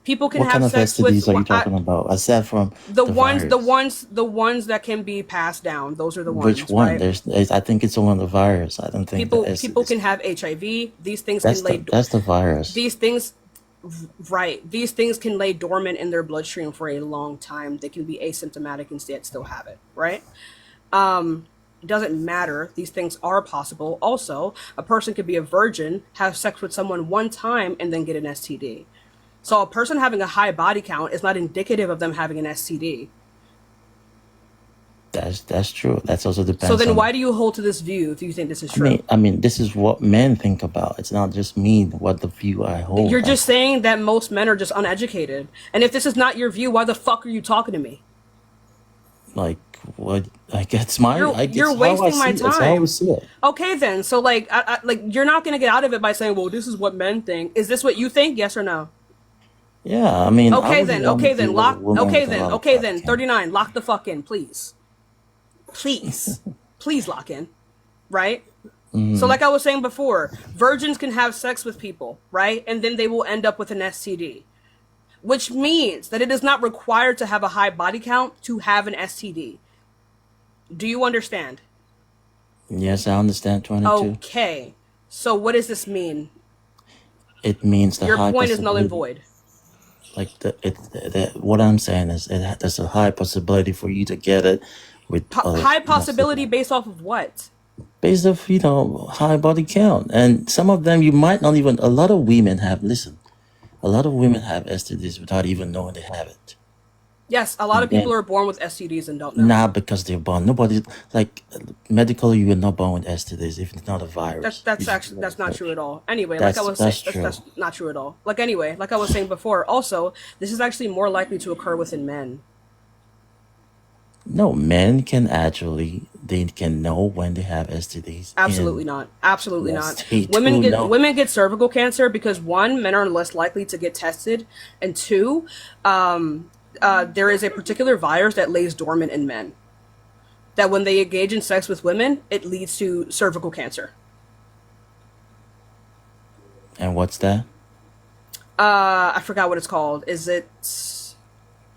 people can what kind have of sex with STDs are you talking about? Aside from the the ones, virus, the ones that can be passed down. Those are the which ones, one? right? I think it's only the virus. I don't think the People STDs. can have HIV. These things can lay That's the virus. these things right. These things can lay dormant in their bloodstream for a long time. They can be asymptomatic and yet still have it, right? It doesn't matter. These things are possible. Also, a person could be a virgin, have sex with someone one time, and then get an STD. So a person having a high body count is not indicative of them having an STD. That's true. That's also So depends then on. why do you hold to this view if you think this is true? I mean, this is what men think about. It's not just me. What the view I hold. You're just saying that most men are just uneducated. And if this is not your view, why the fuck are you talking to me? Like, what? Like, it's my. You're Like, you're it's how I wasting my see it. It's how I time. see it. Okay then. So like like you're not going to get out of it by saying, "Well, this is what men think." Is this what you think? Yes or no? Yeah, I mean, I Okay wouldn't then. want to Okay then. deal with a Lock woman Okay with a then. lot of Okay body then. count. 39. Lock the fuck in, please. Please. Please lock in, right? So like I was saying before, virgins can have sex with people, right? And then they will end up with an STD, which means that it is not required to have a high body count to have an STD. Do you understand? Yes, I understand. 22. Okay. So what does this mean? It means the Your high point is null and possibility. void. Like what I'm saying is, there's a high possibility for you to get it with High possibility based off of what? based off, high body count, and some of them you might not even. A lot of women have. Listen, a lot of women have STDs without even knowing they have it. Yes, a lot of people Then, are born with STDs and don't know. not because they're born. Nobody, like, medically, you are not born with STDs if it's not a virus. You just do That's not true research. at all. Anyway, like I was saying, That's true. that's not true at all. Like anyway, like I was saying before, also this is actually more likely to occur within men. No, men can actually, they can know when they have STDs, Absolutely and not. Absolutely yes, not. they do know. Women get cervical cancer because one, men are less likely to get tested, and two, there is a particular virus that lays dormant in men. That when they engage in sex with women, it leads to cervical cancer. And what's that? I forgot what it's called. Is it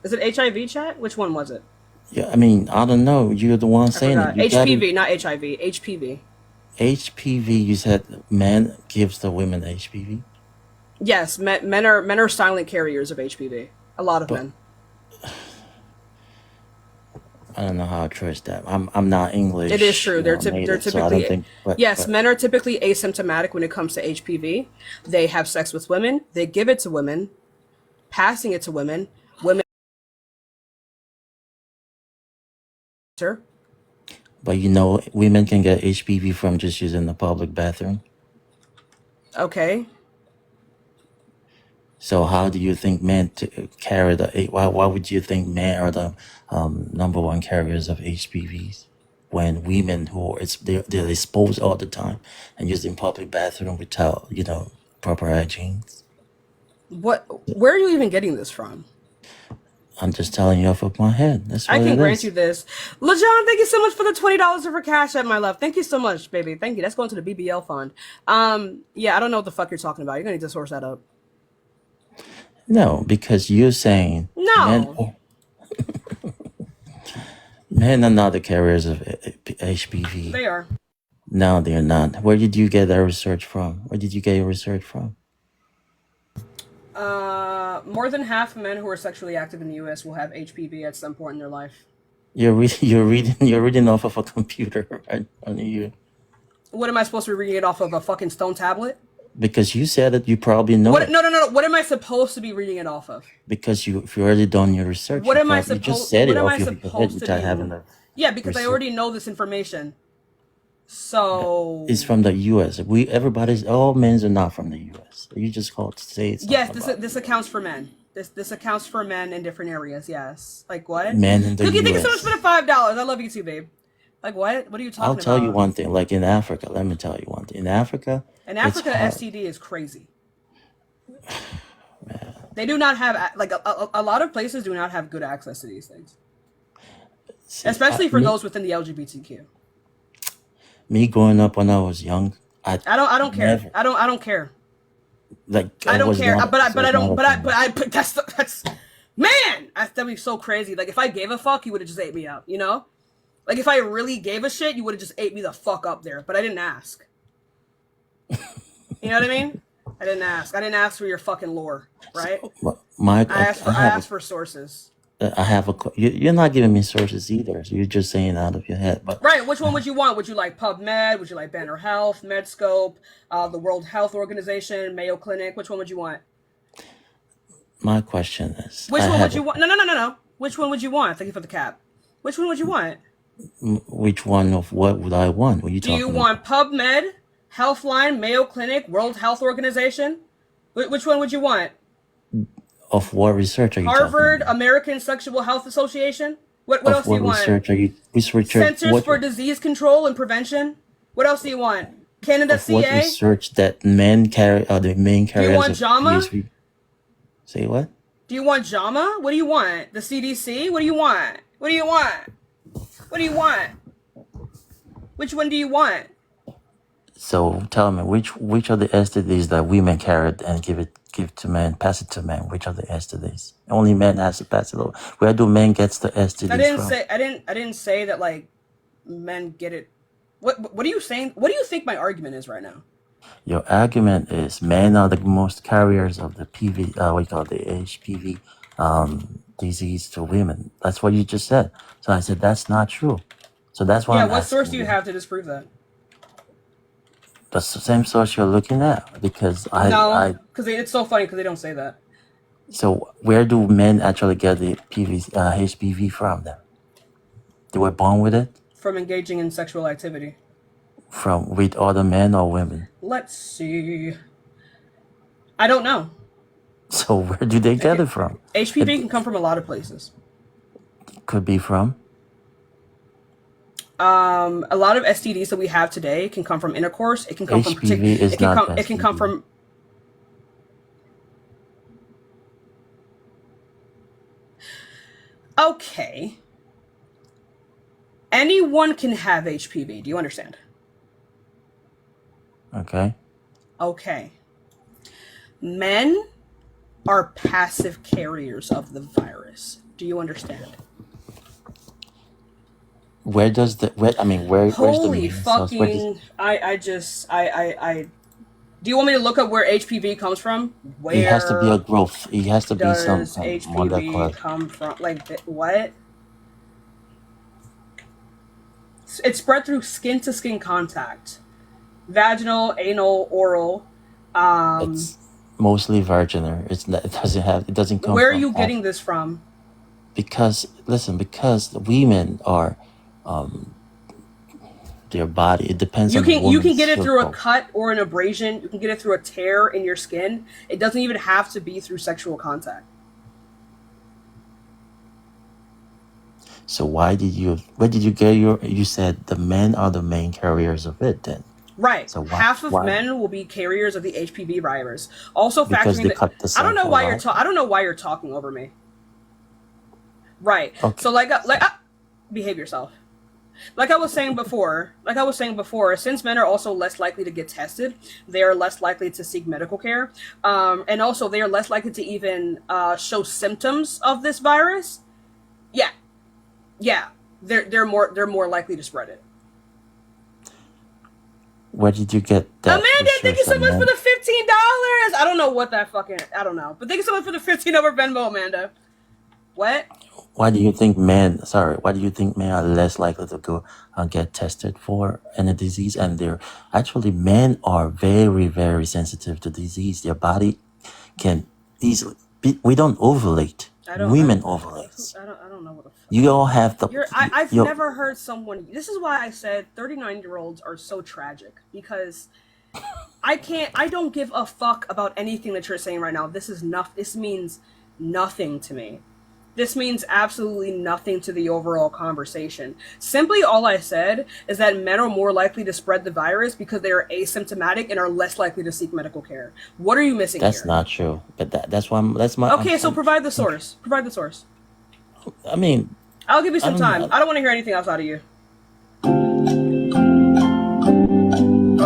HIV, chat? Which one was it? Yeah, I mean, I don't know. You're the one I saying it. forgot. You got HPV, not HIV. HPV. HPV. You said man gives the women HPV, Yes, men are silent carriers of HPV. A lot of but men. I don't know how to trace that. I'm not It is English, true. They're native, so I don't typically think. yes, But men are typically asymptomatic when it comes to HPV. They have sex with women. They give it to women, passing it to women. Women. women can get HPV from just using the public bathroom. Okay. So how do you think men carry the? Why would you think men are the number one carriers of HPVs when women who they're exposed all the time and using public bathroom without proper hygiene? What? Where are you even getting this from? I'm just telling you off of my head. That's I what can it grant you is. this. LeJohn, thank you so much for the $20 over cash at my love. Thank you so much, baby. Thank you. That's going to the BBL fund. Yeah, I don't know what the fuck you're talking about. You're gonna need to source that up. No, because you're saying No. men are not the carriers of HPV. They are. No, they're not. Where did you get that research from? Where did you get your research from? More than half of men who are sexually active in the U.S. will have HPV at some point in their life. You're reading off of a computer, right? On you. What am I supposed to be reading it off of, a fucking stone tablet? Because you said it, you probably know What? it. No. What am I supposed to be reading it off of? Because if you already done your research, What am I you supposed? just said What it am off I your head supposed to without be? having a Yeah, because I research. already know this information. So It's from the U.S. All men are not from the U.S. You just called to say something yes, about this accounts for men. This accounts for men in different areas. Yes. Like what? men in the Cookie, thank you so much for U.S. the $5. I love you too, babe. Like what? What are you I'll talking tell you about? one thing. Like in Africa, let me tell you one thing. In Africa, In it's Africa, hard. STD is crazy. They do not have like a lot of places do not have good access to these things, See, especially for those within the LGBTQ. me growing up when I was young, I don't care. never I don't care. like I it don't was care. not. But I It was not don't. a thing. But that's man. That'd be so crazy. Like if I gave a fuck, you would have just ate me up. You know, like if I really gave a shit, you would have just ate me the fuck up there. But I didn't ask. You know what I mean? I didn't ask. I didn't ask for your fucking lore, right? My I asked for sources. You're not giving me sources either. So you're just saying out of your head. But Right. Which one would you want? Would you like PubMed? Would you like Banner Health, Medscope, the World Health Organization, Mayo Clinic? Which one would you want? my question is, Which one would you want? No. Which one would you want? Thank you for the cap. Which one would you want? which one of what would I want? What are you Do talking you about? want PubMed, Healthline, Mayo Clinic, World Health Organization? Which one would you want? Of what research are you Harvard, talking about? American Sexual Health Association? What Of else do you what want? research are you? Which research? Centers for Disease Control and Prevention? What else do you want? Canada Of what CA? research that men carry are the main Do you carriers want of JAMA? PSV? Say what? Do you want JAMA? What do you want? The CDC? What do you want? What do you want? What do you want? Which one do you want? So tell me, which of the STDs that women carry and give to men, pass it to men? Which of the STDs? Only men has to pass it over. Where do men get the STDs from? I didn't say that like men get it. What are you saying? What do you think my argument is right now? Your argument is men are the most carriers of the the HPV disease to women. That's what you just said. So I said that's not true. So that's why Yeah, I'm what source do asking you you. have to disprove that? That's the same source you're looking at because No, because it's so funny because they don't say that. So where do men actually get the HPV from then? They were born with it From engaging in sexual activity. with other men or women. Let's see. I don't know. So where do they get it from? HPV can come from a lot of places. Could be from. A lot of STDs that we have today can come from intercourse. It can come from HPV is not it can come STD. from okay. Anyone can have HPV. Do you understand? Okay. Okay. Men are passive carriers of the virus. Do you understand? Where's the where's the Holy main source? Where fucking! I. Do you want me to look up where HPV comes from? Where it has to be a growth. It has to be some does molecular. HPV come from? Like what? It's spread through skin-to-skin contact, vaginal, anal, oral. It's mostly virginal. It doesn't come. Where are from you getting this from? Because the women are their body. It depends on the You can get it woman's through a circle. cut or an abrasion. You can get it through a tear in your skin. It doesn't even have to be through sexual contact. So where did you get you said the men are the main carriers of it then? Right. So half of why? men will be carriers of the HPV virus. Also Because factoring they that cut the I don't know cycle why out? I don't know why you're talking over me. Right. Okay. So behave yourself. Like I was saying before, since men are also less likely to get tested, they are less likely to seek medical care, and also they are less likely to even show symptoms of this virus. Yeah, they're more likely to spread it. Where did you get that? Amanda, thank you so much for the $15. I don't know what that fucking. I don't know. But thank you so much for the $15 Venmo, Amanda. What? Why do you think men? Sorry, why do you think men are less likely to go get tested for any disease? And they're actually men are very, very sensitive to disease. Their body can easily. We don't ovulate. Women ovulate. I don't know what the fuck. You all have the. I've never heard someone. This is why I said 39-year-olds are so tragic, because I don't give a fuck about anything that you're saying right now. This means nothing to me. This means absolutely nothing to the overall conversation. Simply all I said is that men are more likely to spread the virus because they are asymptomatic and are less likely to seek medical care. What are you missing That's here? not true. But that's why that's my. Okay, so provide the source. Provide the source. I mean, I'll give you some time. I don't want to hear anything else out of you. Oh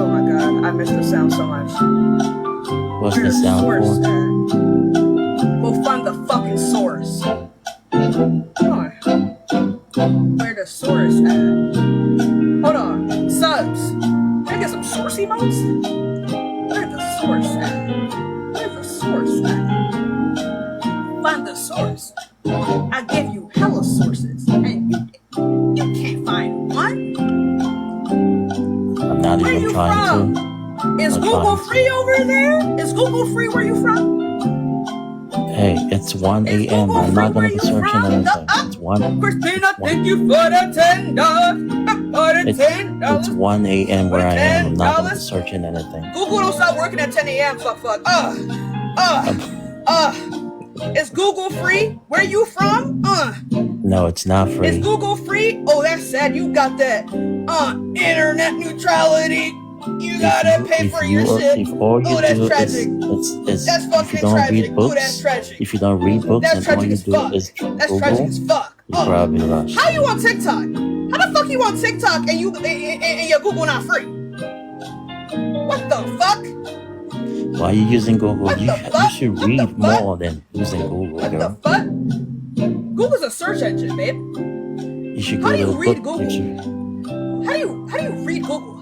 my god, I miss the sound so much. what's the sound source for? at? We'll find the fucking source. Hold on. Where the source at? Hold on. Subs. Can I get some source emotes? Where the source at? Where's the source at? Find the source. I give you hella sources, and you can't find one. I'm not Where even you trying from? to. Is I'm Google trying free over there? Is Google free where you from? Hey, it's 1 Is a.m. Google I'm free not where gonna be you searching from? anything. It's 1. Christina, It's 1. thank you for the $10. For the $10. It's 1 a.m. where I am. I'm not gonna be $10. searching anything. Google don't stop working at 10 a.m. Fuck. Is Google free? Where you from? No, it's not Is free. Google free? Oh, that's sad. You got that internet neutrality. You gotta pay for your shit. If all you Oh, that's do tragic. is That's if you fucking don't tragic. read Oh, that's books, tragic. if you don't read books That's and all tragic you as do fuck. is That's tragic Google, as fuck. you probably lost. How you on TikTok? How the fuck you on TikTok and your Google not free? What the fuck? Why are you using Google? What You the fuck? should What the read fuck? more than using Google, What the girl. fuck? Google's a search engine, babe. You should How go do to you the read book. Google? How do you read Google?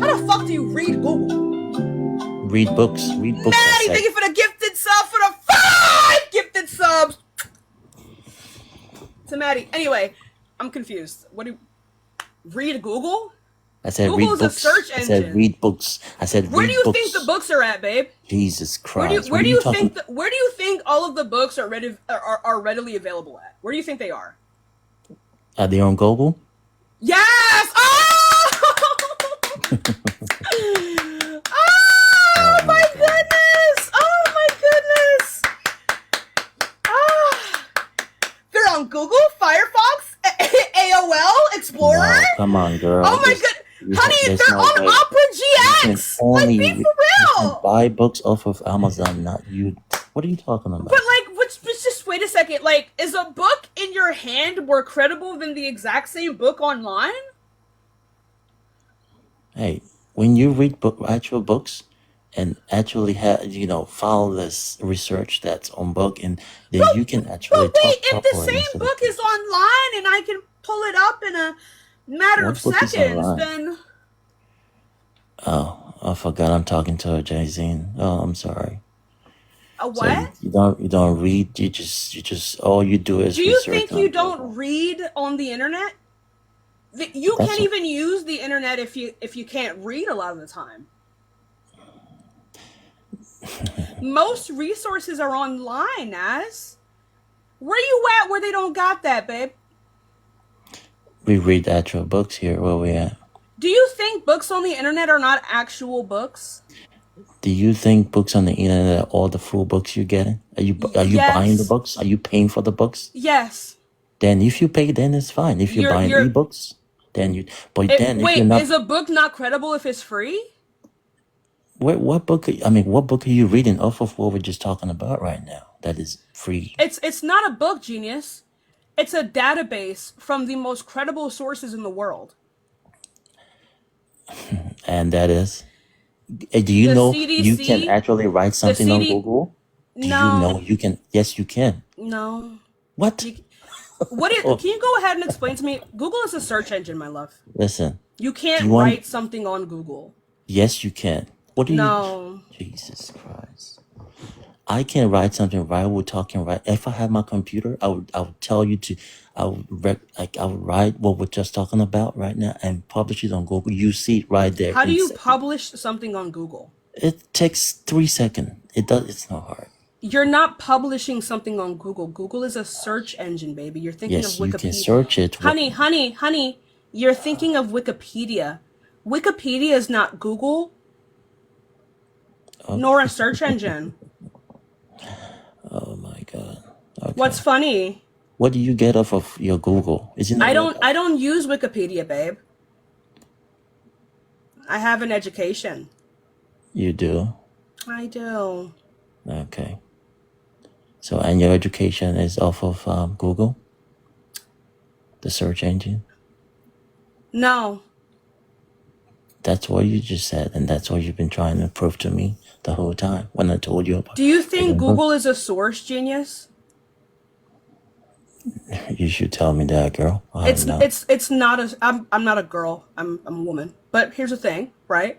How the fuck do you read Google? Read books. Read books. I Maddie, said. thank you for the gifted sub for the 5 gifted subs. To Maddie. Anyway, I'm confused. What do you read Google? I said Google's read a books. search I said engine. read books. I said Where read do you books. think the books are at, babe? Jesus Where do Christ. you What are you talking? where do you think all of the books are readily available at? Where do you think they are? Are they on Google? Yes! Oh my goodness! Oh my goodness! They're on Google, Firefox, AOL, Explorer. No, come on, girl. Oh my There's- god, honey, there's they're no on way. Opera You can GX. Like, only be for you can real. buy books off of Amazon, not you. What are you talking about? But like, just wait a second. Like, is a book in your hand more credible than the exact same book online? Hey, when you read actual books and actually follow this research that's on book, and then you can actually But wait, talk if the properly same instead of book is online and I can pull it up in a matter What of book is seconds, online? then Oh, I forgot I'm talking to a Jay-Z. Oh, I'm sorry. a So what? you don't read. You just all you do is Do you research think on you Google. don't read on the internet? You That's can't a- even use the internet if you can't read a lot of the time. Most resources are online, Naz. Where you at where they don't got that, babe? We read actual books here. Where we at? Do you think books on the internet are not actual books? Do you think books on the internet are all the full books you're getting? Are you buying the Yes. books? Are you paying for the books? Yes. Then if you pay, then it's fine. If you're buying ebooks, then you. But then if Wait, you're not, is a book not credible if it's free? what book? What book are you reading off of what we're just talking about right now? That is free. It's not a book, genius. It's a database from the most credible sources in the world. And that is. Do you The know you CDC, can actually write something on CD Google? Do you No, know you can? Yes, you can. no. What? What is? Oh, Can you go ahead and explain to me? Google is a search engine, my love. listen. You Do can't you want? write something on Google. Yes, you can. What do you? No. Jesus Christ! I can write something right. We're talking right. If I had my computer, I would tell you to. I would write what we're just talking about right now and publish it on Google. You see it right there How do in you second. publish something on Google? It takes 3 seconds. It does. It's not hard. You're not publishing something on Google. Google is a search engine, baby. You're thinking of Yes, you can Wikipedia. search it. Honey, you're thinking of Wikipedia. Wikipedia is not Google, nor a search engine. Oh my God. Okay. What's funny? What do you get off of your Google? Isn't it? I don't use Wikipedia, babe. I have an education. You do. I do. Okay. So, and your education is off of Google, the search engine. No. That's what you just said, and that's what you've been trying to prove to me the whole time when I told you about. Do you think Google is a source, genius? You should tell me that, girl. It's not a. I'm not a girl. I'm a woman. But here's the thing, right?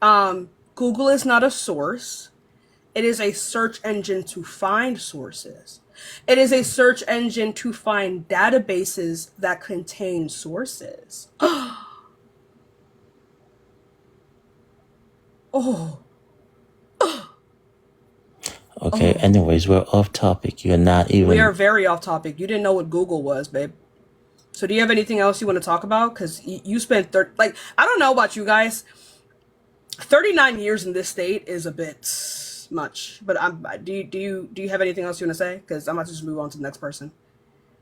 Google is not a source. It is a search engine to find sources. It is a search engine to find databases that contain sources. Oh. Okay. Anyways, we're off topic. You're not even. We are very off topic. You didn't know what Google was, babe. So do you have anything else you want to talk about? Because you spent I don't know about you guys. 39 years in this state is a bit much. But do you have anything else you want to say? Because I'm about to just move on to the next person.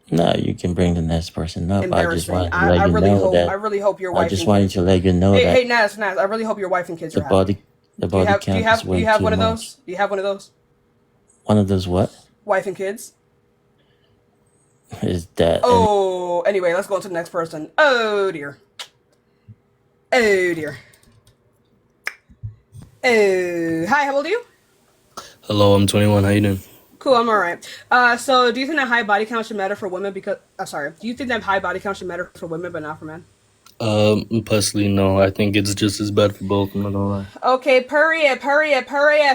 No, you can bring the next person up. I just Embarrassing. wanted to let you know that. I really hope your wife. I just wanted to let you know that. Hey, Naz, I really hope your wife and kids the are happy. the body count is way do you have too one of much. those? Do you have one of those? One of those what? Wife and kids? Is that? Oh, anyway, let's go on to the next person. Oh dear. Oh dear. Oh, hi, how old are you? Hello, I'm 21. How you doing? Cool, I'm alright. So do you think that high body count should matter for women because do you think that high body count should matter for women but not for men? Personally, no. I think it's just as bad for both. I'm not gonna lie. Okay, period.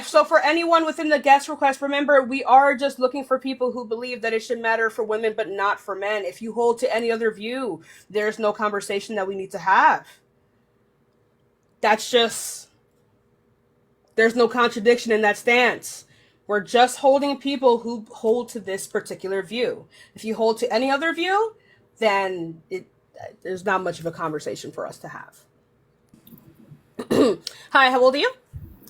So for anyone within the guest request, remember, we are just looking for people who believe that it should matter for women but not for men. If you hold to any other view, there's no conversation that we need to have. There's no contradiction in that stance. We're just holding people who hold to this particular view. If you hold to any other view, then there's not much of a conversation for us to have. Hi, how old are you?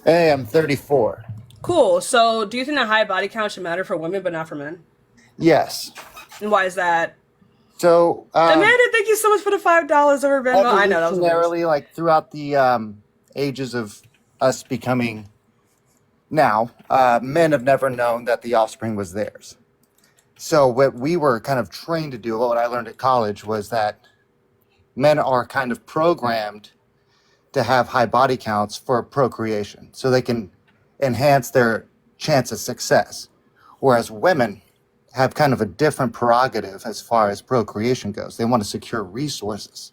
Hey, I'm 34. Cool. So do you think that high body count should matter for women but not for men? Yes. And why is that? So, Amanda, thank you so much for the $5 over Venmo. I know that was evolutionarily, like throughout the ages of us becoming now, men have never known that the offspring was theirs. So what we were kind of trained to do, what I learned at college, was that men are kind of programmed to have high body counts for procreation so they can enhance their chance of success. Whereas women have kind of a different prerogative as far as procreation goes. They want to secure resources.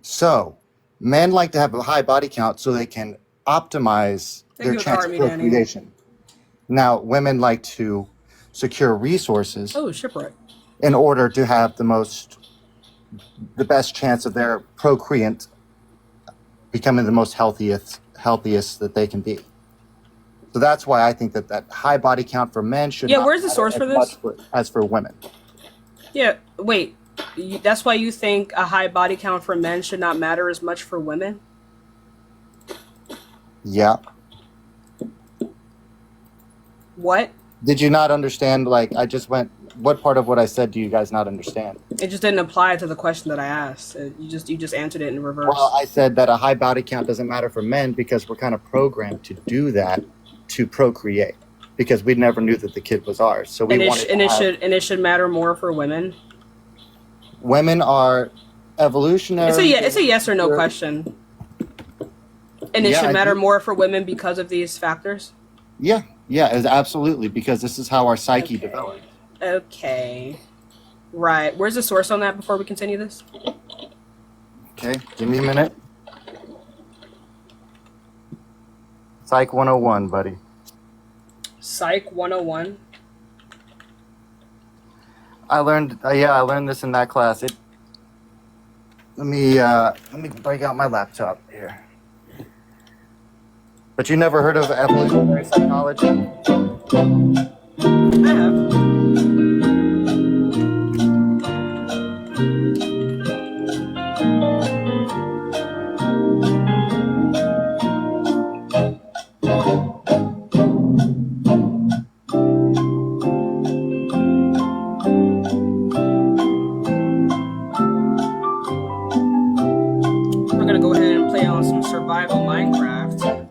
So men like to have a high body count so they can optimize their chance of procreation. Now, women like to secure resources in order to have the best chance of their procreant becoming the most healthiest that they can be. So that's why I think that high body count for men should not where's the source for this? As for women. Yeah, wait. That's why you think a high body count for men should not matter as much for women? Yeah. What? Did you not understand? What part of what I said do you guys not understand? It just didn't apply to the question that I asked. You just answered it in reverse. Well, I said that a high body count doesn't matter for men because we're kind of programmed to do that to procreate because we never knew that the kid was ours. So it should matter more for women. Women are evolutionary. It's a yes or no question. And it should matter more for women because of these factors? Yeah, absolutely, because this is how our psyche developed. Okay. Right. Where's the source on that before we continue this? Okay, give me a minute. Psych 101, buddy. Psych 101. I learned this in that class. Let me break out my laptop here. But you never heard of evolutionary psychology? I have. We're gonna go ahead and play on some survival Minecraft.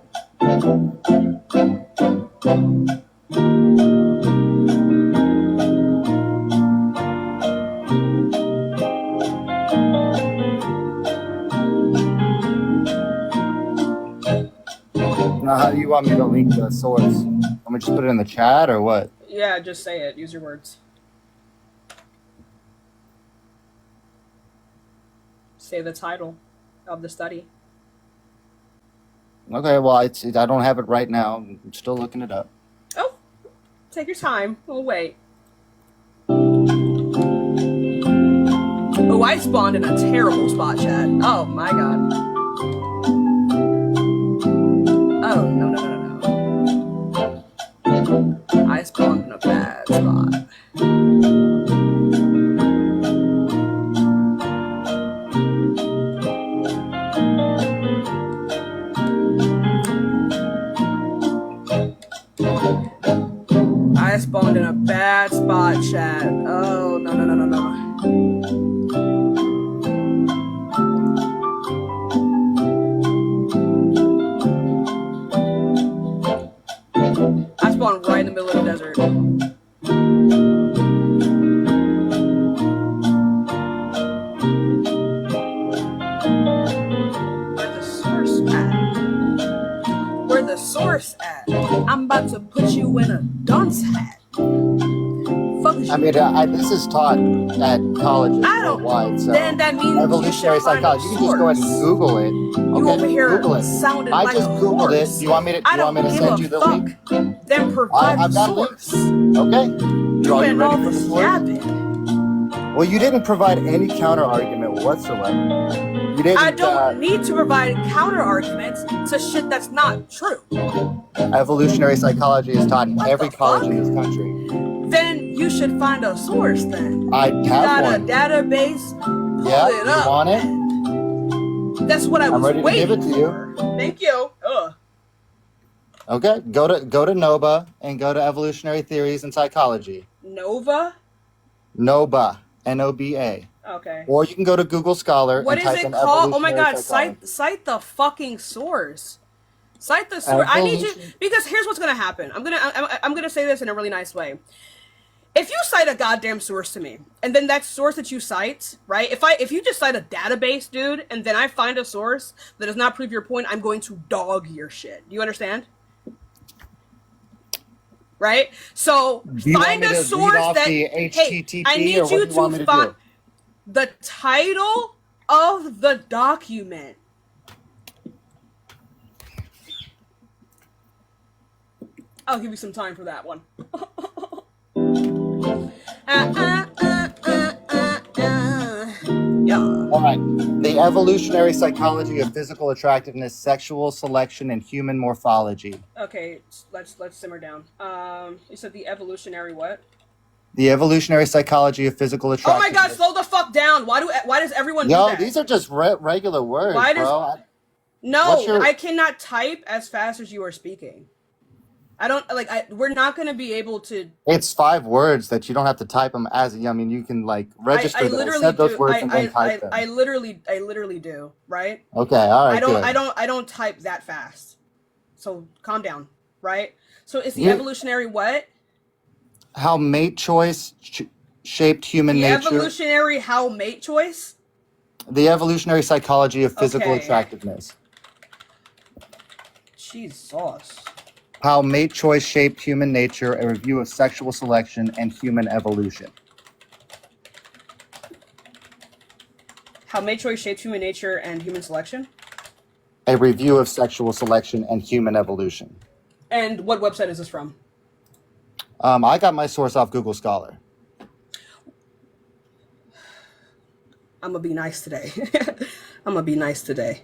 Now, how do you want me to link the source? Want me to just put it in the chat or what? Yeah, just say it. Use your words. Say the title of the study. Okay, well, I don't have it right now. I'm still looking it up. Oh, take your time. We'll wait. Oh, I spawned in a terrible spot, chat. Oh my god. Oh, no. I spawned in a bad spot. I spawned in a bad spot, chat. Oh, no. I spawned right in the middle of the desert. Where the source at? I'm about to put you in a dunce hat. Fuck is I mean, this is taught at colleges worldwide. So then that means evolutionary psychology. You can just go ahead and Google it. You over here Google it. sounding I like just a Googled it. horse. Do you want me to? I don't give send you a the fuck. link? Then provide I've the got source. links. Okay. Doing all this yapping. Well, you didn't provide any counter argument whatsoever. You didn't. I don't need to provide counter arguments to shit that's not true. Evolutionary psychology is taught in every college in this country. Then you should find a source. Then I you have got one. a database. Pull Yeah, it you up. want it? That's what I was I'm ready to give waiting it to you. for. Thank you. Ugh. Okay, go to NOBA and go to Evolutionary Theories in Psychology. Nova. NOBA, N-O-B-A. Okay. Or you can go to Google Scholar What and is type it in called? Oh my evolutionary god, psychology. cite the fucking source. Cite the source. I need you, because here's what's gonna happen. I'm gonna say this in a really nice way. If you cite a goddamn source to me, and then that source that you cite, right? If you just cite a database, dude, and then I find a source that does not prove your point, I'm going to dog your shit. Do you understand? Right? So find a source that, hey, I need you to find the title of the document. I'll give you some time for that one. Yeah. All right. The Evolutionary Psychology of Physical Attractiveness, Sexual Selection, and Human Morphology. Okay, let's simmer down. You said the evolutionary what? The Evolutionary Psychology of Physical Oh Attractiveness. my god, slow the fuck down. Why does everyone do that? These are just regular words, bro. I cannot type as fast as you are speaking. We're not going to be able to. It's 5 words that you don't have to type them as. I mean, you can register I them, literally set those do. words, and then type them. I literally do. Right. Okay. All right. I don't type that fast. So calm down. Right. So it's the evolutionary what? How mate choice shaped human nature. The evolutionary how mate choice. The Evolutionary Psychology of Physical Attractiveness. Jesus. How mate choice shaped human nature, a review of sexual selection and human evolution. How mate choice shaped human nature and human selection? A Review of Sexual Selection and Human Evolution. And what website is this from? I got my source off Google Scholar. I'm gonna be nice today. I'm gonna be nice today.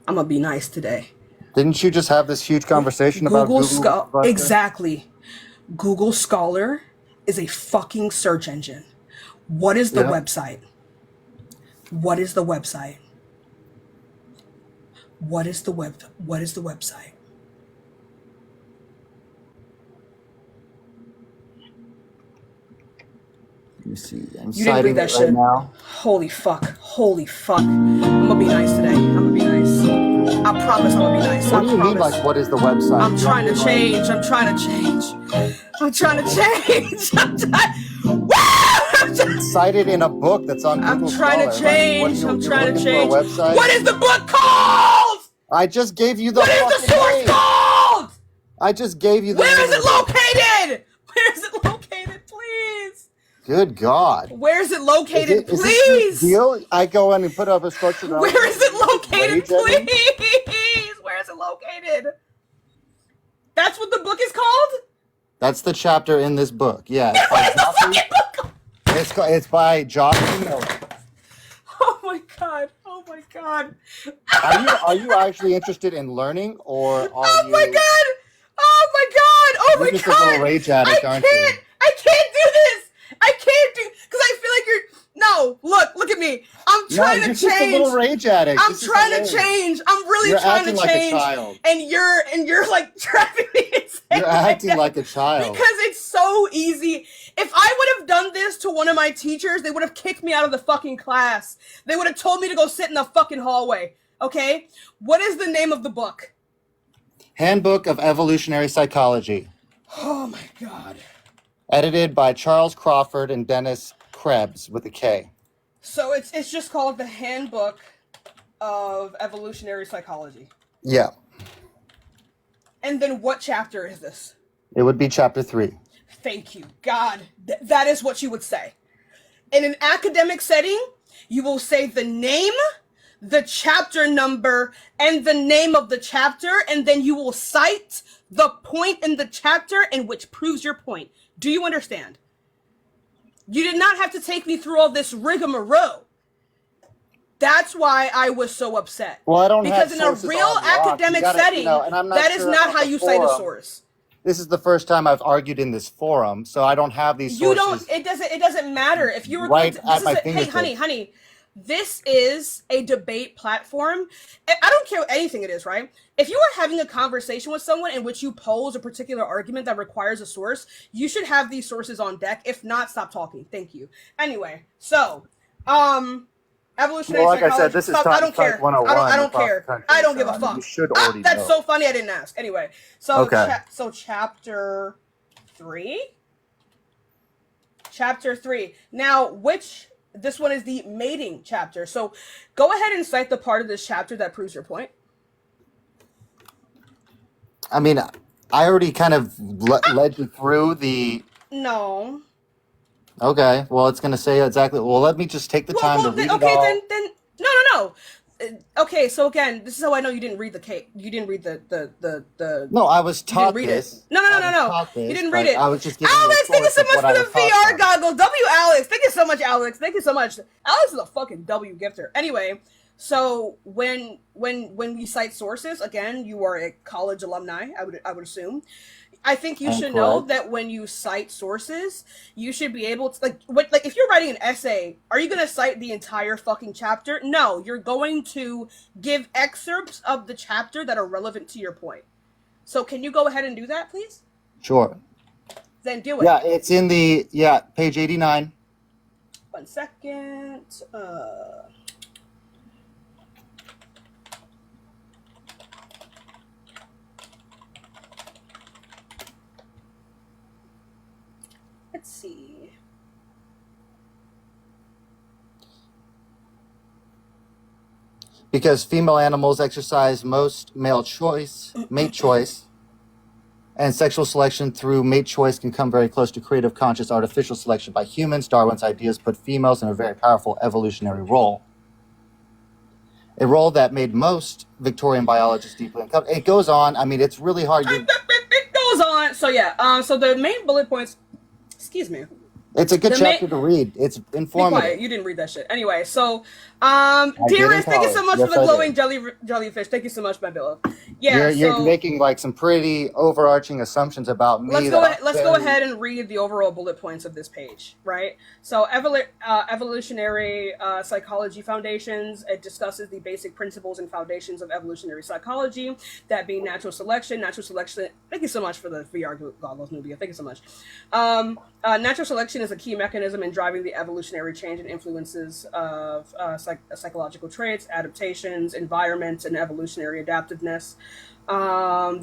I'm gonna be nice today. Didn't you just have this huge conversation about Google? Exactly. Google Scholar is a fucking search engine. What is the website? What is the website? What is the website? Let me see. I'm You didn't read that citing it right shit. now. Holy fuck. I'm gonna be nice today. I'm gonna be nice. I promise I'm gonna be nice. What do you mean, like, what is the website? I'm trying to change. I'm trying to change. Cited in a book that's on Google Scholar. I'm trying to change. Website? What is the book called? I just gave you the What is the source name. called? I just gave you the Where name is it located? Where is it located, please? Good God. Where is it located, Is please? this your deal? I go in and put up a structured Where is it located, Rage please? Where is it located? That's what the book is called? That's the chapter in this book. Yeah. What is the fucking book? It's by Jocelyn Miller. Oh my god. Oh my god. Are you actually interested in learning, or are Oh you? my god. Oh my god. Oh my You're just a god. little rage addict, aren't you? I can't do this. I can't do, because I feel like you're, no, look at me. I'm trying you're to just a change. little rage addict. I'm This is trying to amazing. change. I'm really You're trying to acting like a change. child. And you're like driving me insane. You're acting like a child. Because it's so easy. If I would have done this to one of my teachers, they would have kicked me out of the fucking class. They would have told me to go sit in the fucking hallway. Okay? What is the name of the book? Handbook of Evolutionary Psychology. Oh my god. Edited by Charles Crawford and Dennis Krebs with a K. So it's just called the Handbook of Evolutionary Psychology. Yeah. And then what chapter is this? It would be chapter 3. Thank you. God, that is what you would say. In an academic setting, you will say the name, the chapter number, and the name of the chapter, and then you will cite the point in the chapter in which proves your point. Do you understand? You did not have to take me through all this rigmarole. That's why I was so upset. Well, I don't because have in a sources real on lock. academic You gotta, setting, and I'm not that is sure not about how the you cite a forum. source. This is the first time I've argued in this forum, so I don't have these You sources. don't. It doesn't matter if you were right going at to, my hey, fingertips. honey. This is a debate platform. I don't care what anything it is, right? If you are having a conversation with someone in which you pose a particular argument that requires a source, you should have these sources on deck. If not, stop talking. Thank you. Anyway, so, evolutionary Well, like I psychology. said, this is Stop, I don't Psych care. 101 I don't across care. the country, I don't give so, a I mean, fuck. you should already That's know. so funny. I didn't ask. Anyway, so Okay. chapter 3. Chapter 3. Now, this one is the mating chapter. So go ahead and cite the part of this chapter that proves your point. I mean, I already kind of led you through the... No. Okay, well, it's going to say exactly... Well, let me just take the time to read it all. Then no. Okay, so again, this is how I know you didn't read you didn't read the No, I was you didn't taught read this. it. No. I was taught You this, didn't but read it. I was just giving you a Alex, thank you source so of much what for I the was taught VR from. goggles. W Alex. Thank you so much, Alex. Thank you so much. Alex is a fucking W gifter. Anyway, so when we cite sources, again, you are a college alumni, I would assume. I think you should know that when you cite sources, you should be able to, like if you're writing an essay, are you going to cite the entire fucking chapter? No, you're going to give excerpts of the chapter that are relevant to your point. So can you go ahead and do that, please? Sure. Then do it. Yeah, it's in the, page 89. 1 second. Let's see. Because female animals exercise most mate choice, and sexual selection through mate choice can come very close to creative, conscious, artificial selection by humans. Darwin's ideas put females in a very powerful evolutionary role. a role that made most Victorian biologists deeply uncomfortable. It goes on. I mean, it's really hard. It goes on. So yeah. So the main bullet points. Excuse me. It's a good chapter to read. It's Be informative. quiet. You didn't read that shit. Anyway, so did in dearest, thank you so much college. for the Yes, I glowing jellyfish. Thank you so much, my beloved. Yeah. You're so making like some pretty overarching assumptions about me. let's go ahead and read the overall bullet points of this page, right? So evolutionary psychology foundations. It discusses the basic principles and foundations of evolutionary psychology, that being natural selection. Natural selection. Thank you so much for the VR goggles, Nubia. Thank you so much. Natural selection is a key mechanism in driving the evolutionary change and influences of psychological traits, adaptations, environment, and evolutionary adaptiveness.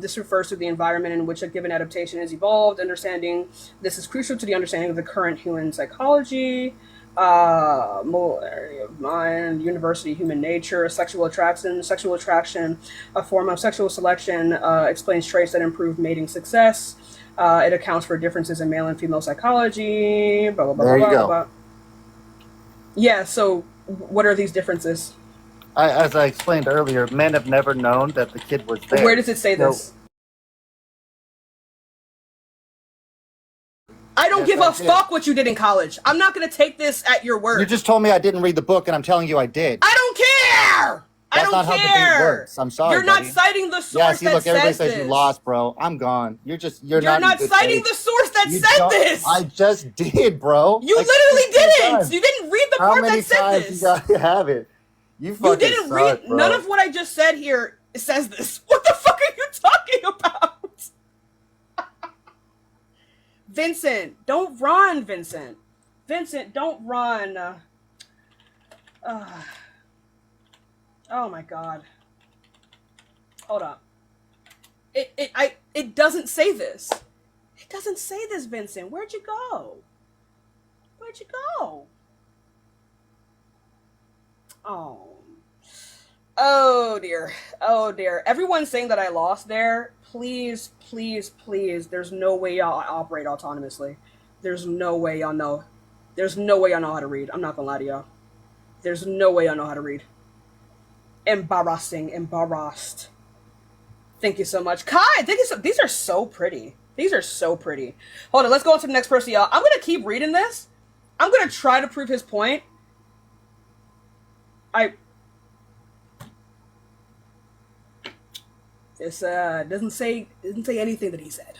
This refers to the environment in which a given adaptation is evolved. Understanding this is crucial to the understanding of the current human psychology, moral area of mind, university, human nature, sexual attraction, a form of sexual selection, explains traits that improve mating success. It accounts for differences in male and female psychology. Blah blah blah. There you blah, go. blah. Yeah. So, what are these differences? As I explained earlier, men have never known that the kid was there. Where does it say this? I don't give a fuck what you did in college. I'm not gonna take this at your word. You just told me I didn't read the book, and I'm telling you I did. I don't care. That's I not don't how the debate care. works. I'm sorry, You're not buddy. citing the source Yeah, see, that look, everybody says says you this. lost, bro. I'm gone. You're You're not not in good citing faith. the source that You said don't- this. I just did, bro. You Like, literally 15 didn't. times. You didn't read the How part many that said times this. you gotta have it? You fucking You didn't suck, read. bro. None of what I just said here says this. What the fuck are you talking about? Vincent, don't run, Vincent. Vincent, don't run. Oh my god. Hold up. It doesn't say this. It doesn't say this, Vincent. Where'd you go? Where'd you go? Oh dear. Oh dear. Everyone's saying that I lost there. Please, please, please. There's no way y'all operate autonomously. There's no way y'all know. There's no way y'all know how to read. I'm not gonna lie to y'all. There's no way y'all know how to read. Embarrassing. Embarrassed. Thank you so much. Kai, thank you so. These are so pretty. These are so pretty. Hold on, let's go on to the next person, y'all. I'm gonna keep reading this. I'm gonna try to prove his point. This doesn't say anything that he said.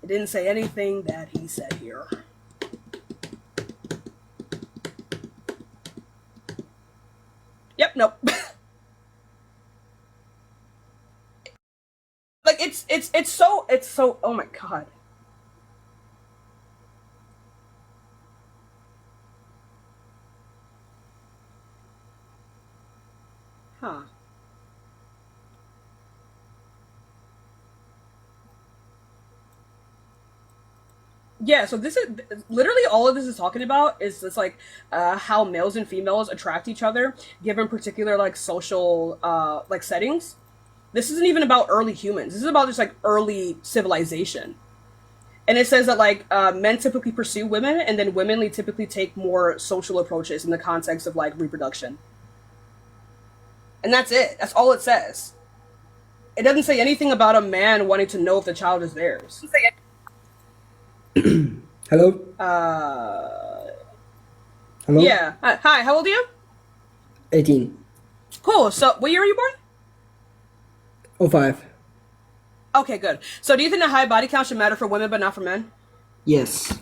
It didn't say anything that he said here. Yep, nope. Like it's so oh my god. Huh. Yeah, so this is literally all of this is talking about is just like how males and females attract each other given particular like social like settings. This isn't even about early humans. This is about just like early civilization. And it says that like men typically pursue women, and then women typically take more social approaches in the context of like reproduction. And that's it. That's all it says. It doesn't say anything about a man wanting to know if the child is theirs. Hello? Hello? Yeah. Hi, how old are you? 18. Cool. So, what year are you born? 05. Okay, good. So, do you think the high body count should matter for women but not for men? Yes.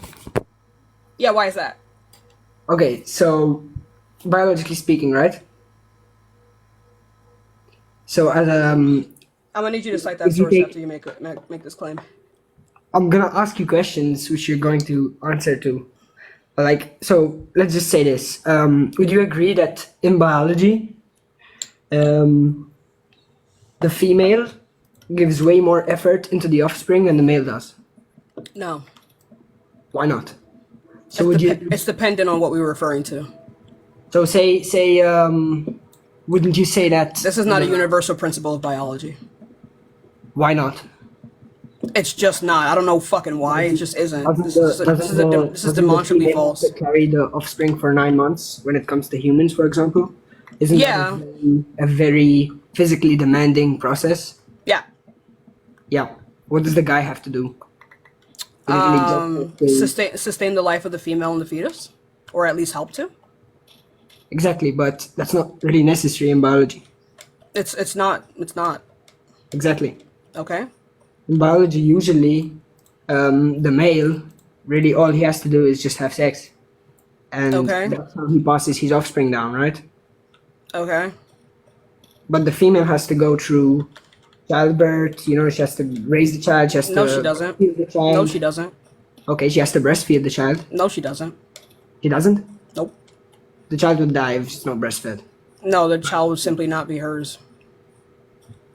Yeah, why is that? Okay, so biologically speaking, right? So as I'm gonna need you to cite that if you source take- after you make this claim. I'm gonna ask you questions which you're going to answer to. Like, so let's just say this. Would you agree that in biology, the female gives way more effort into the offspring than the male does? No. Why not? So would you? It's dependent on what we were referring to. So say wouldn't you say that? This is not a universal principle of biology. Why not? It's just not. I don't know fucking why. It just isn't. This is doesn't the demonstrably female false. have to carry the offspring for 9 months when it comes to humans, for example? Isn't Yeah. that a very physically demanding process? Yeah. Yeah. What does the guy have to do? Physically just Sustain the life of the female and the fetus, or at least help to. exactly, but that's not really necessary in biology. It's not. It's not. Exactly. Okay. In biology, usually, the male, really all he has to do is just have sex. And Okay. that's how he passes his offspring down, right? Okay. But the female has to go through childbirth, you know, she has to raise the child, she has No, to she doesn't. feed the child. No, she doesn't. Okay, she has to breastfeed the child. No, she doesn't. She doesn't? Nope. The child would die if she's not breastfed. No, the child would simply not be hers.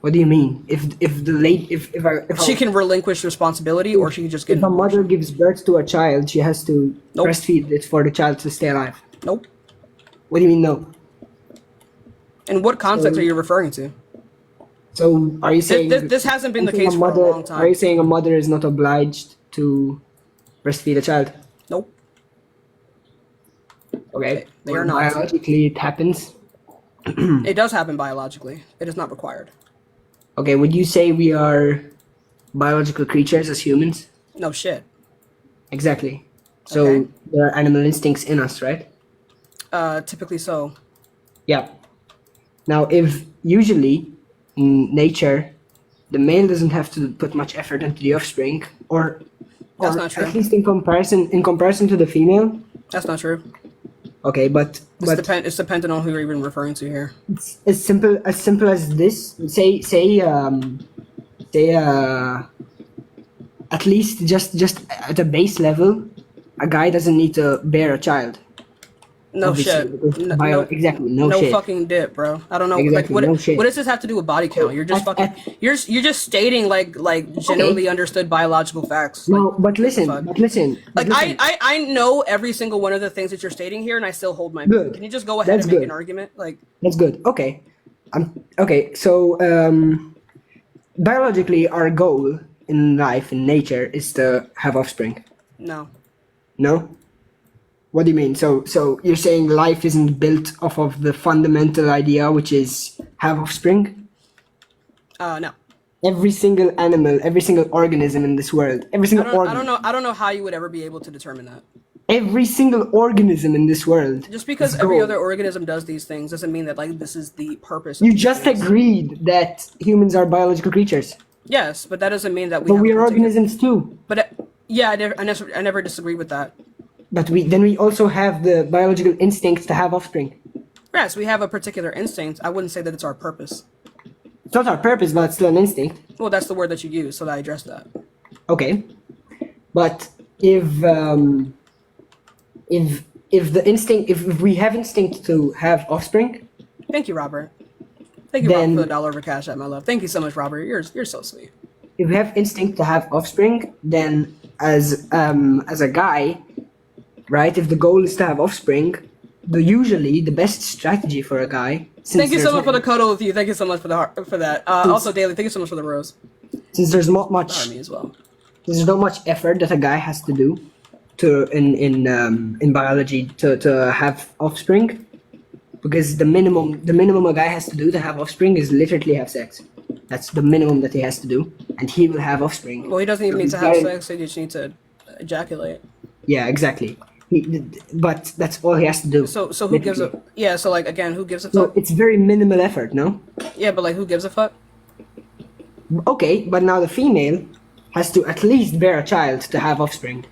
What do you mean? If She can relinquish responsibility, or she can just get. if a mother gives birth to a child, she has to Nope. breastfeed it for the child to stay alive. Nope. What do you mean no? In what context are you referring to? So are you saying This hasn't been the saying case for a long time. Are you saying a mother is not obliged to breastfeed a child? Nope. Okay. They are not. Biologically, it happens. It does happen biologically. It is not required. Okay, would you say we are biological creatures as humans? No shit. Exactly. So Okay. there are animal instincts in us, right? Typically so. Yeah. Now, if usually in nature, the male doesn't have to put much effort into the offspring, or That's not true. at least in comparison to the female. That's not true. Okay, but It's dependent on who you're even referring to here. it's as simple as this. Say at least just at a base level, a guy doesn't need to bear a child. No Obviously, shit. because No, exactly. No no shit. fucking dip, bro. I don't know. Exactly, like, no what? shit. What does this have to do with body count? You're just fucking. You're just stating like generally understood biological facts. No, but listen. fuck. But listen. but Like listen. I know every single one of the things that you're stating here, and I still hold my. Good. Can you just go ahead That's and make good. an argument? Like, That's good. Okay. Okay. So biologically, our goal in life, in nature, is to have offspring. no. No. What do you mean? So you're saying life isn't built off of the fundamental idea, which is have offspring? No. Every single animal, every single organism in this world, every single I don't know how you would ever be able to determine that. every single organism in this world. Just because its every goal- other organism does these things doesn't mean that like this is the purpose. Of You these just things. agreed that humans are biological creatures, Yes, but that doesn't mean that we. but have we a are particular- organisms too. But yeah, I never disagree with that. But we also have the biological instinct to have offspring. Yes, we have a particular instinct. I wouldn't say that it's our purpose. It's not our purpose, but it's still an instinct. Well, that's the word that you use, so that I address that. Okay, but if the instinct, if we have instinct to have offspring, Thank you, Robert. Thank you, Then- Robert, for the $1 over Cash App, my love. Thank you so much, Robert. You're so sweet. if we have instinct to have offspring, then as a guy, right? If the goal is to have offspring, usually the best strategy for a guy. Thank you so much for the cuddle with you. Thank you so much for that. Also, Daily, thank you so much for the rose. Since there's not much, Me as well. there's not much effort that a guy has to do in biology to have offspring, because the minimum a guy has to do to have offspring is literally have sex. That's the minimum that he has to do, and he will have offspring. Well, he doesn't even need to have sex. He just needs to ejaculate. Yeah, exactly. But that's all he has to do. So who gives a? Yeah. So like again, who gives a So fuck? it's very minimal effort, no? Yeah, but like who gives a fuck? Okay, but now the female has to at least bear a child to have offspring,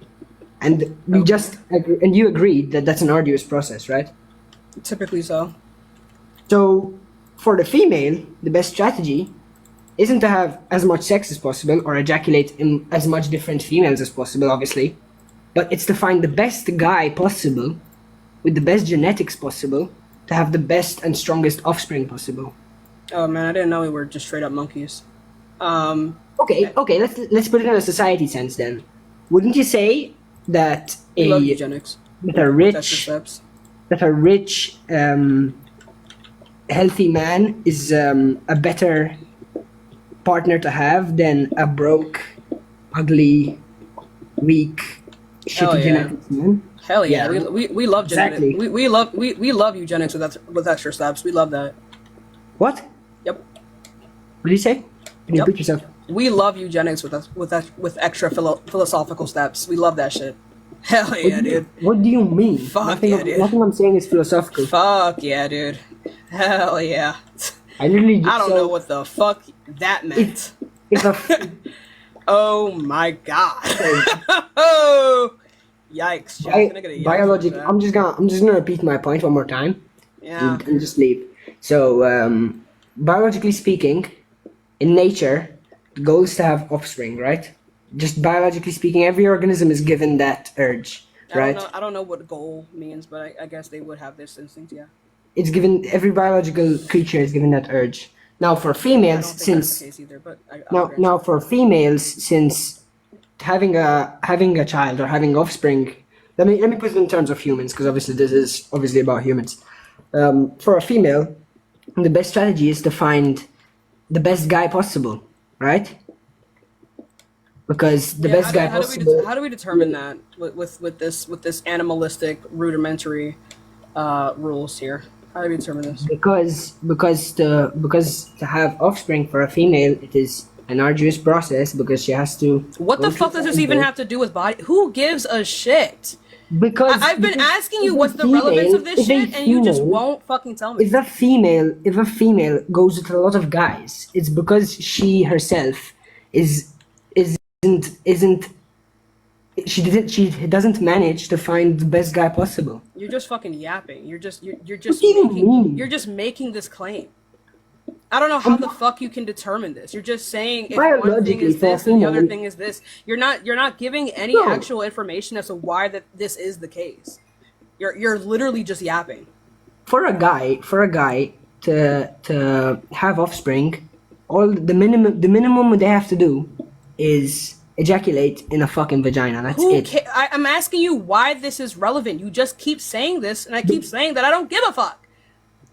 and we just and you agreed that that's an arduous process, right? Typically so. So for the female, the best strategy isn't to have as much sex as possible or ejaculate in as much different females as possible, obviously, but it's to find the best guy possible with the best genetics possible to have the best and strongest offspring possible. Oh man, I didn't know we were just straight up monkeys. Okay, let's put it in a society sense then. Wouldn't you say that We love eugenics. that a rich Contraceptives. healthy man is a better partner to have than a broke ugly, weak, Hell shitty yeah. genetics, man. Hell yeah. Yeah. We love Exactly. genetics. We love eugenics with extra steps. We love that. What? Yep. What did you say? Can you Yep. repeat yourself? We love eugenics with extra philosophical steps. We love that shit. Hell yeah, dude. What do you mean? Fuck yeah, dude. Nothing I'm saying is philosophical. Fuck yeah, dude. Hell yeah. I literally. I don't know what the fuck that meant. If a Oh my god. Oh, yikes, Jack. I'm gonna get a yikes biologic. for that. I'm just gonna repeat my point one more time. Yeah. And just leave. So, biologically speaking, in nature, the goal is to have offspring, right? Just biologically speaking, every organism is given that urge, right? I don't know what goal means, but I guess they would have this instinct, yeah. It's given. Every biological creature is given that urge. Now, for I females, don't think since that's the case either, but I'll grant you. now for females, since having a child or having offspring, let me put it in terms of humans, because obviously this is obviously about humans. For a female, the best strategy is to find the best guy possible, right? Because the best guy possible. How do we determine that with this animalistic rudimentary rules here? How do we determine this? Because to have offspring for a female, it is an arduous process because she has to. What the fuck does this even have to do with body? Who gives a shit? Because I've been asking you if a what's the relevance of female- this if a shit, and you just female- won't fucking tell me. If a female goes with a lot of guys, it's because she herself she doesn't manage to find the best guy possible. You're just fucking yapping. You're just What do you mean? you're just making this claim. I don't know how the fuck you can determine this. You're just saying if one thing Biologically, is this and the other female- thing is this. You're not giving any No. actual information as to why that this is the case. You're literally just yapping. For a guy to have offspring, the minimum they have to do is ejaculate in a fucking vagina. That's it. I'm asking you why this is relevant. You just keep saying this, and I keep saying that I don't give a fuck.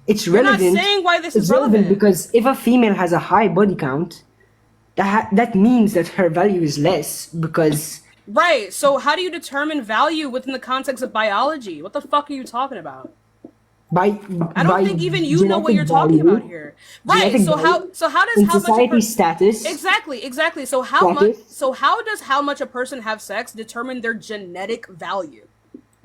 It's You're not relevant. saying why this It's is relevant. because if a female has a high body count, that means that her value is less because Right. So how do you determine value within the context of biology? What the fuck are you talking about? by I don't think even you know what you're talking about here. Right. genetic So value how does in how much a society person status. Exactly. So how does how much a person have sex determine their genetic value?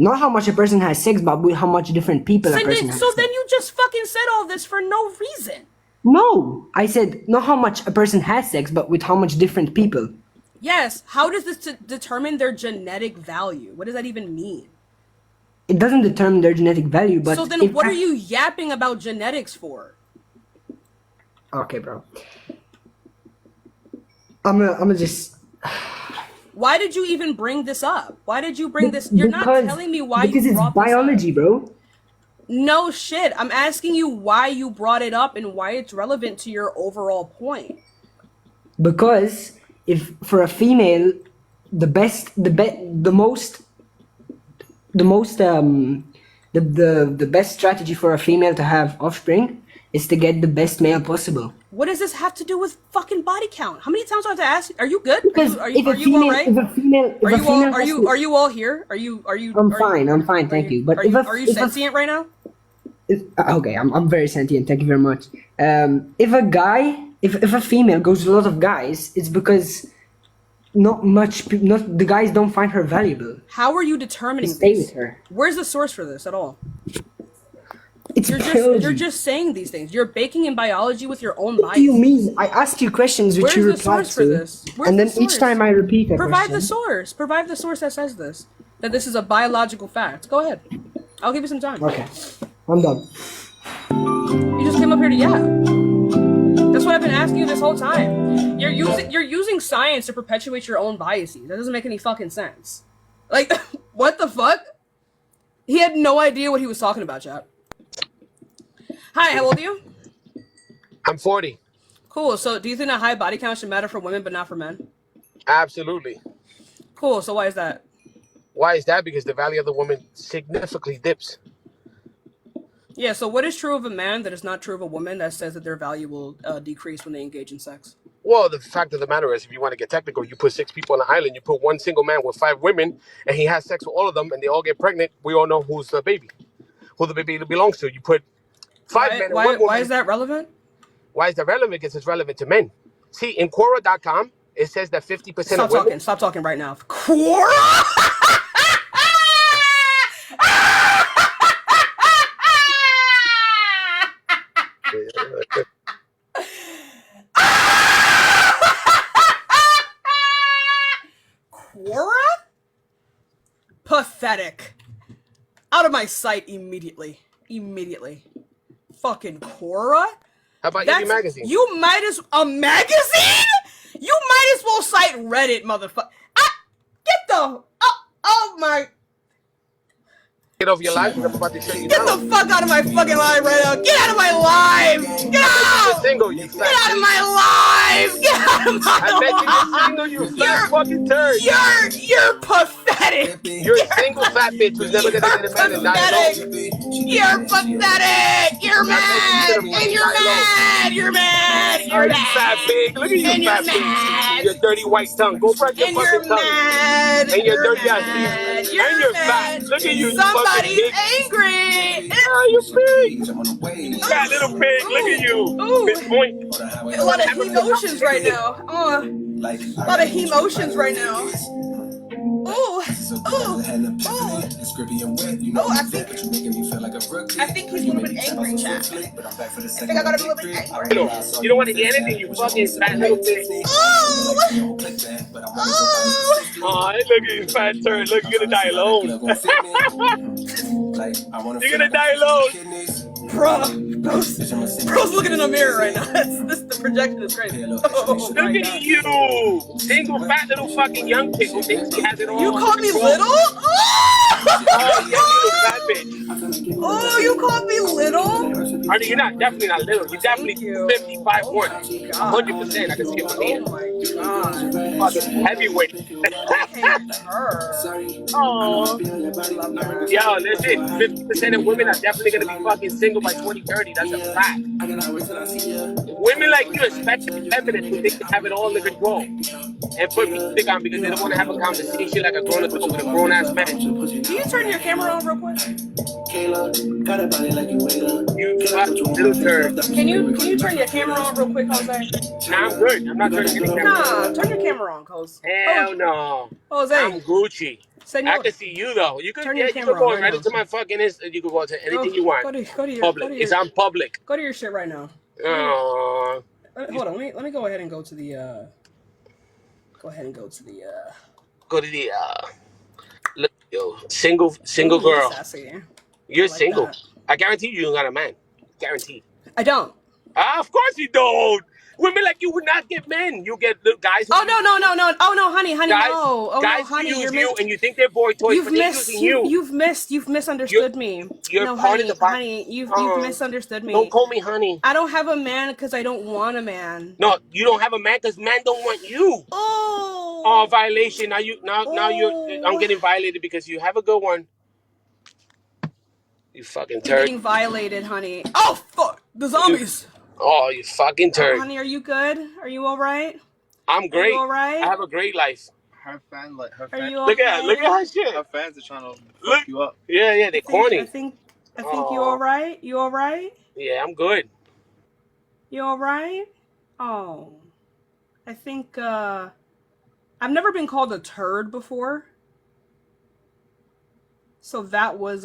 Not how much a person has sex, but with how much different people a person has. So sex. then you just fucking said all this for no reason. No, I said not how much a person has sex, but with how much different people. Yes. How does this determine their genetic value? What does that even mean? It doesn't determine their genetic value, but So then what are you yapping about genetics for? Okay, bro. I'm gonna just. Why did you even bring this up? Why did you bring this? You're not Because- telling me why because you it's brought this up. biology, bro. No shit. I'm asking you why you brought it up and why it's relevant to your overall point. Because if for a female, the best strategy for a female to have offspring is to get the best male possible. What does this have to do with fucking body count? How many times do I have to ask you? Are you good? Because Are you if a all female, right? if a female, if Are a you female all has to- are you all here? I'm fine, thank you. But are if you, a, are you if a- sentient right now? okay, I'm very sentient. Thank you very much. If a female goes with a lot of guys, it's because the guys don't find her valuable. How are you determining Stay this? with her. Where's the source for this at all? It's You're biology. just saying these things. You're baking in biology with your own What do you bias. mean? I ask you questions which Where's you the reply source for to, this? Where's and the then each source? time I repeat a Provide question. the source. Provide the source that says this. That this is a biological fact. Go ahead. I'll give you some time. Okay, I'm done. You just came up here to yap. That's what I've been asking you this whole time. You're using science to perpetuate your own biases. That doesn't make any fucking sense. Like, what the fuck? He had no idea what he was talking about, chat. Hi, how old are you? I'm 40. Cool. So, do you think a high body count should matter for women but not for men? Absolutely. Cool. So, why is that? Why is that? Because the value of the woman significantly dips. Yeah. So, what is true of a man that is not true of a woman that says that their value will decrease when they engage in sex? Well, the fact of the matter is, if you want to get technical, you put 6 people on an island. You put one single man with 5 women, and he has sex with all of them, and they all get pregnant. We all know who's the baby, who the baby belongs to. You put 5 men and 1 woman. Why is that relevant? Why is that relevant? Because it's relevant to men. See, in Quora.com, it says that 50% of women. Stop talking right now. Quora. Quora? Pathetic. Out of my sight immediately. Fucking Quora? How about EV Magazine? You might as a magazine? You might as well cite Reddit, motherfucker. Get the oh my. Get off your life. I'm about to show you Get now. the fuck out of my fucking live right now. Get out of my live. Get out. Single, you Get out of my live. Get out of my I bet you're single, you fat fucking turd. You're pathetic. You're a single fat bitch who's never gonna get a man and die alone. You're pathetic. You're mad. And you're mad. You're mad. You're you fat pig. Look at you, fat pig. Your dirty white tongue. Go brush your fucking tongue. Mad. And your dirty ass teeth. And you're fat. Look at you, Somebody's angry. Oh, you pig. Fat little pig. Look at you. Ooh. A lot of emotions right now. A lot of emotions right now. Oh, I think he's a little bit angry, chat. I think I gotta be a little bit angry. You don't want to get anything, you fucking fat little pig. Oh, look at you, fat turd. Look, you're gonna die alone. You're gonna die alone. Bro's looking in the mirror right now. The projection is crazy. Oh, look at you, single fat little fucking young chick who thinks she has it all. You called me little? Oh, you called me little? I mean, you're definitely not little. You're definitely 55 1. 100%. I can skip a man. Oh my God. Fucking heavyweight. Oh. Yo, listen, 50% of women are definitely gonna be fucking single by 2030. That's a fact. Women like you, especially feminine, who think they have it all under control and put music on because they don't want to have a conversation like a grown adult with a grown ass man. Can you turn your camera on real quick? You little turd. Can you turn your camera on real quick, Jose? Nah, I'm good. I'm not turning any camera on. Nah, turn your camera on, Jose. Hell no. Jose. I'm Gucci. Senor. I can see you though. You could Turn you your can camera go on right right into my fucking Insta. You can go to anything you want. Go to your Public. It's on public. Go to your shit right now. Hold on, let me go ahead and go to the go to the look, yo, single girl. Sassy. You're like single. that. I guarantee you don't got a man. Guaranteed. I don't. Of course you don't. Women like you would not get men. You get little guys. Oh no. Oh no, honey, guys, no. Oh guys no, honey, use you're you and you think they're boy toys, but they're using you. You've misunderstood me. You're no, part honey, of the honey, you've misunderstood me. Don't call me honey. I don't have a man because I don't want a man. No, you don't have a man because men don't want you. Oh, violation. Now you're. I'm getting violated because you have a good one. You fucking turd. I'm getting violated, honey. Oh fuck, the zombies. You fucking turd. Honey, are you good? Are you all right? I'm great. Are you all right? I have a great life. Her fans, Are you look at her shit. Her fans are trying to fuck you up. Yeah, they're corny. I think you all right. You all right? Yeah, I'm good. You all right? Oh, I think I've never been called a turd before, so that was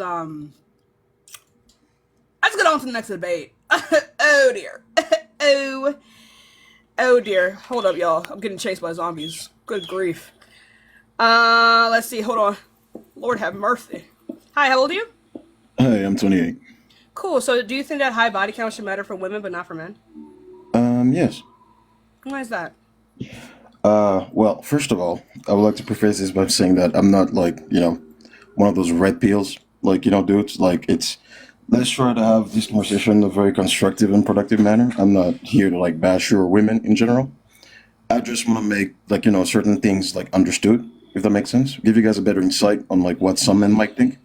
Let's get on to the next debate. Oh dear. Oh dear. Hold up, y'all. I'm getting chased by zombies. Good grief. Let's see. Hold on. Lord have mercy. Hi, how old are you? Hi, I'm 28. Cool. So do you think that high body count should matter for women but not for men? Yes. Why is that? Well, first of all, I would like to preface this by saying that I'm not like, one of those red pills, dudes. Let's try to have this conversation in a very constructive and productive manner. I'm not here to bash your women in general. I just want to make certain things understood, if that makes sense. Give you guys a better insight on what some men might think.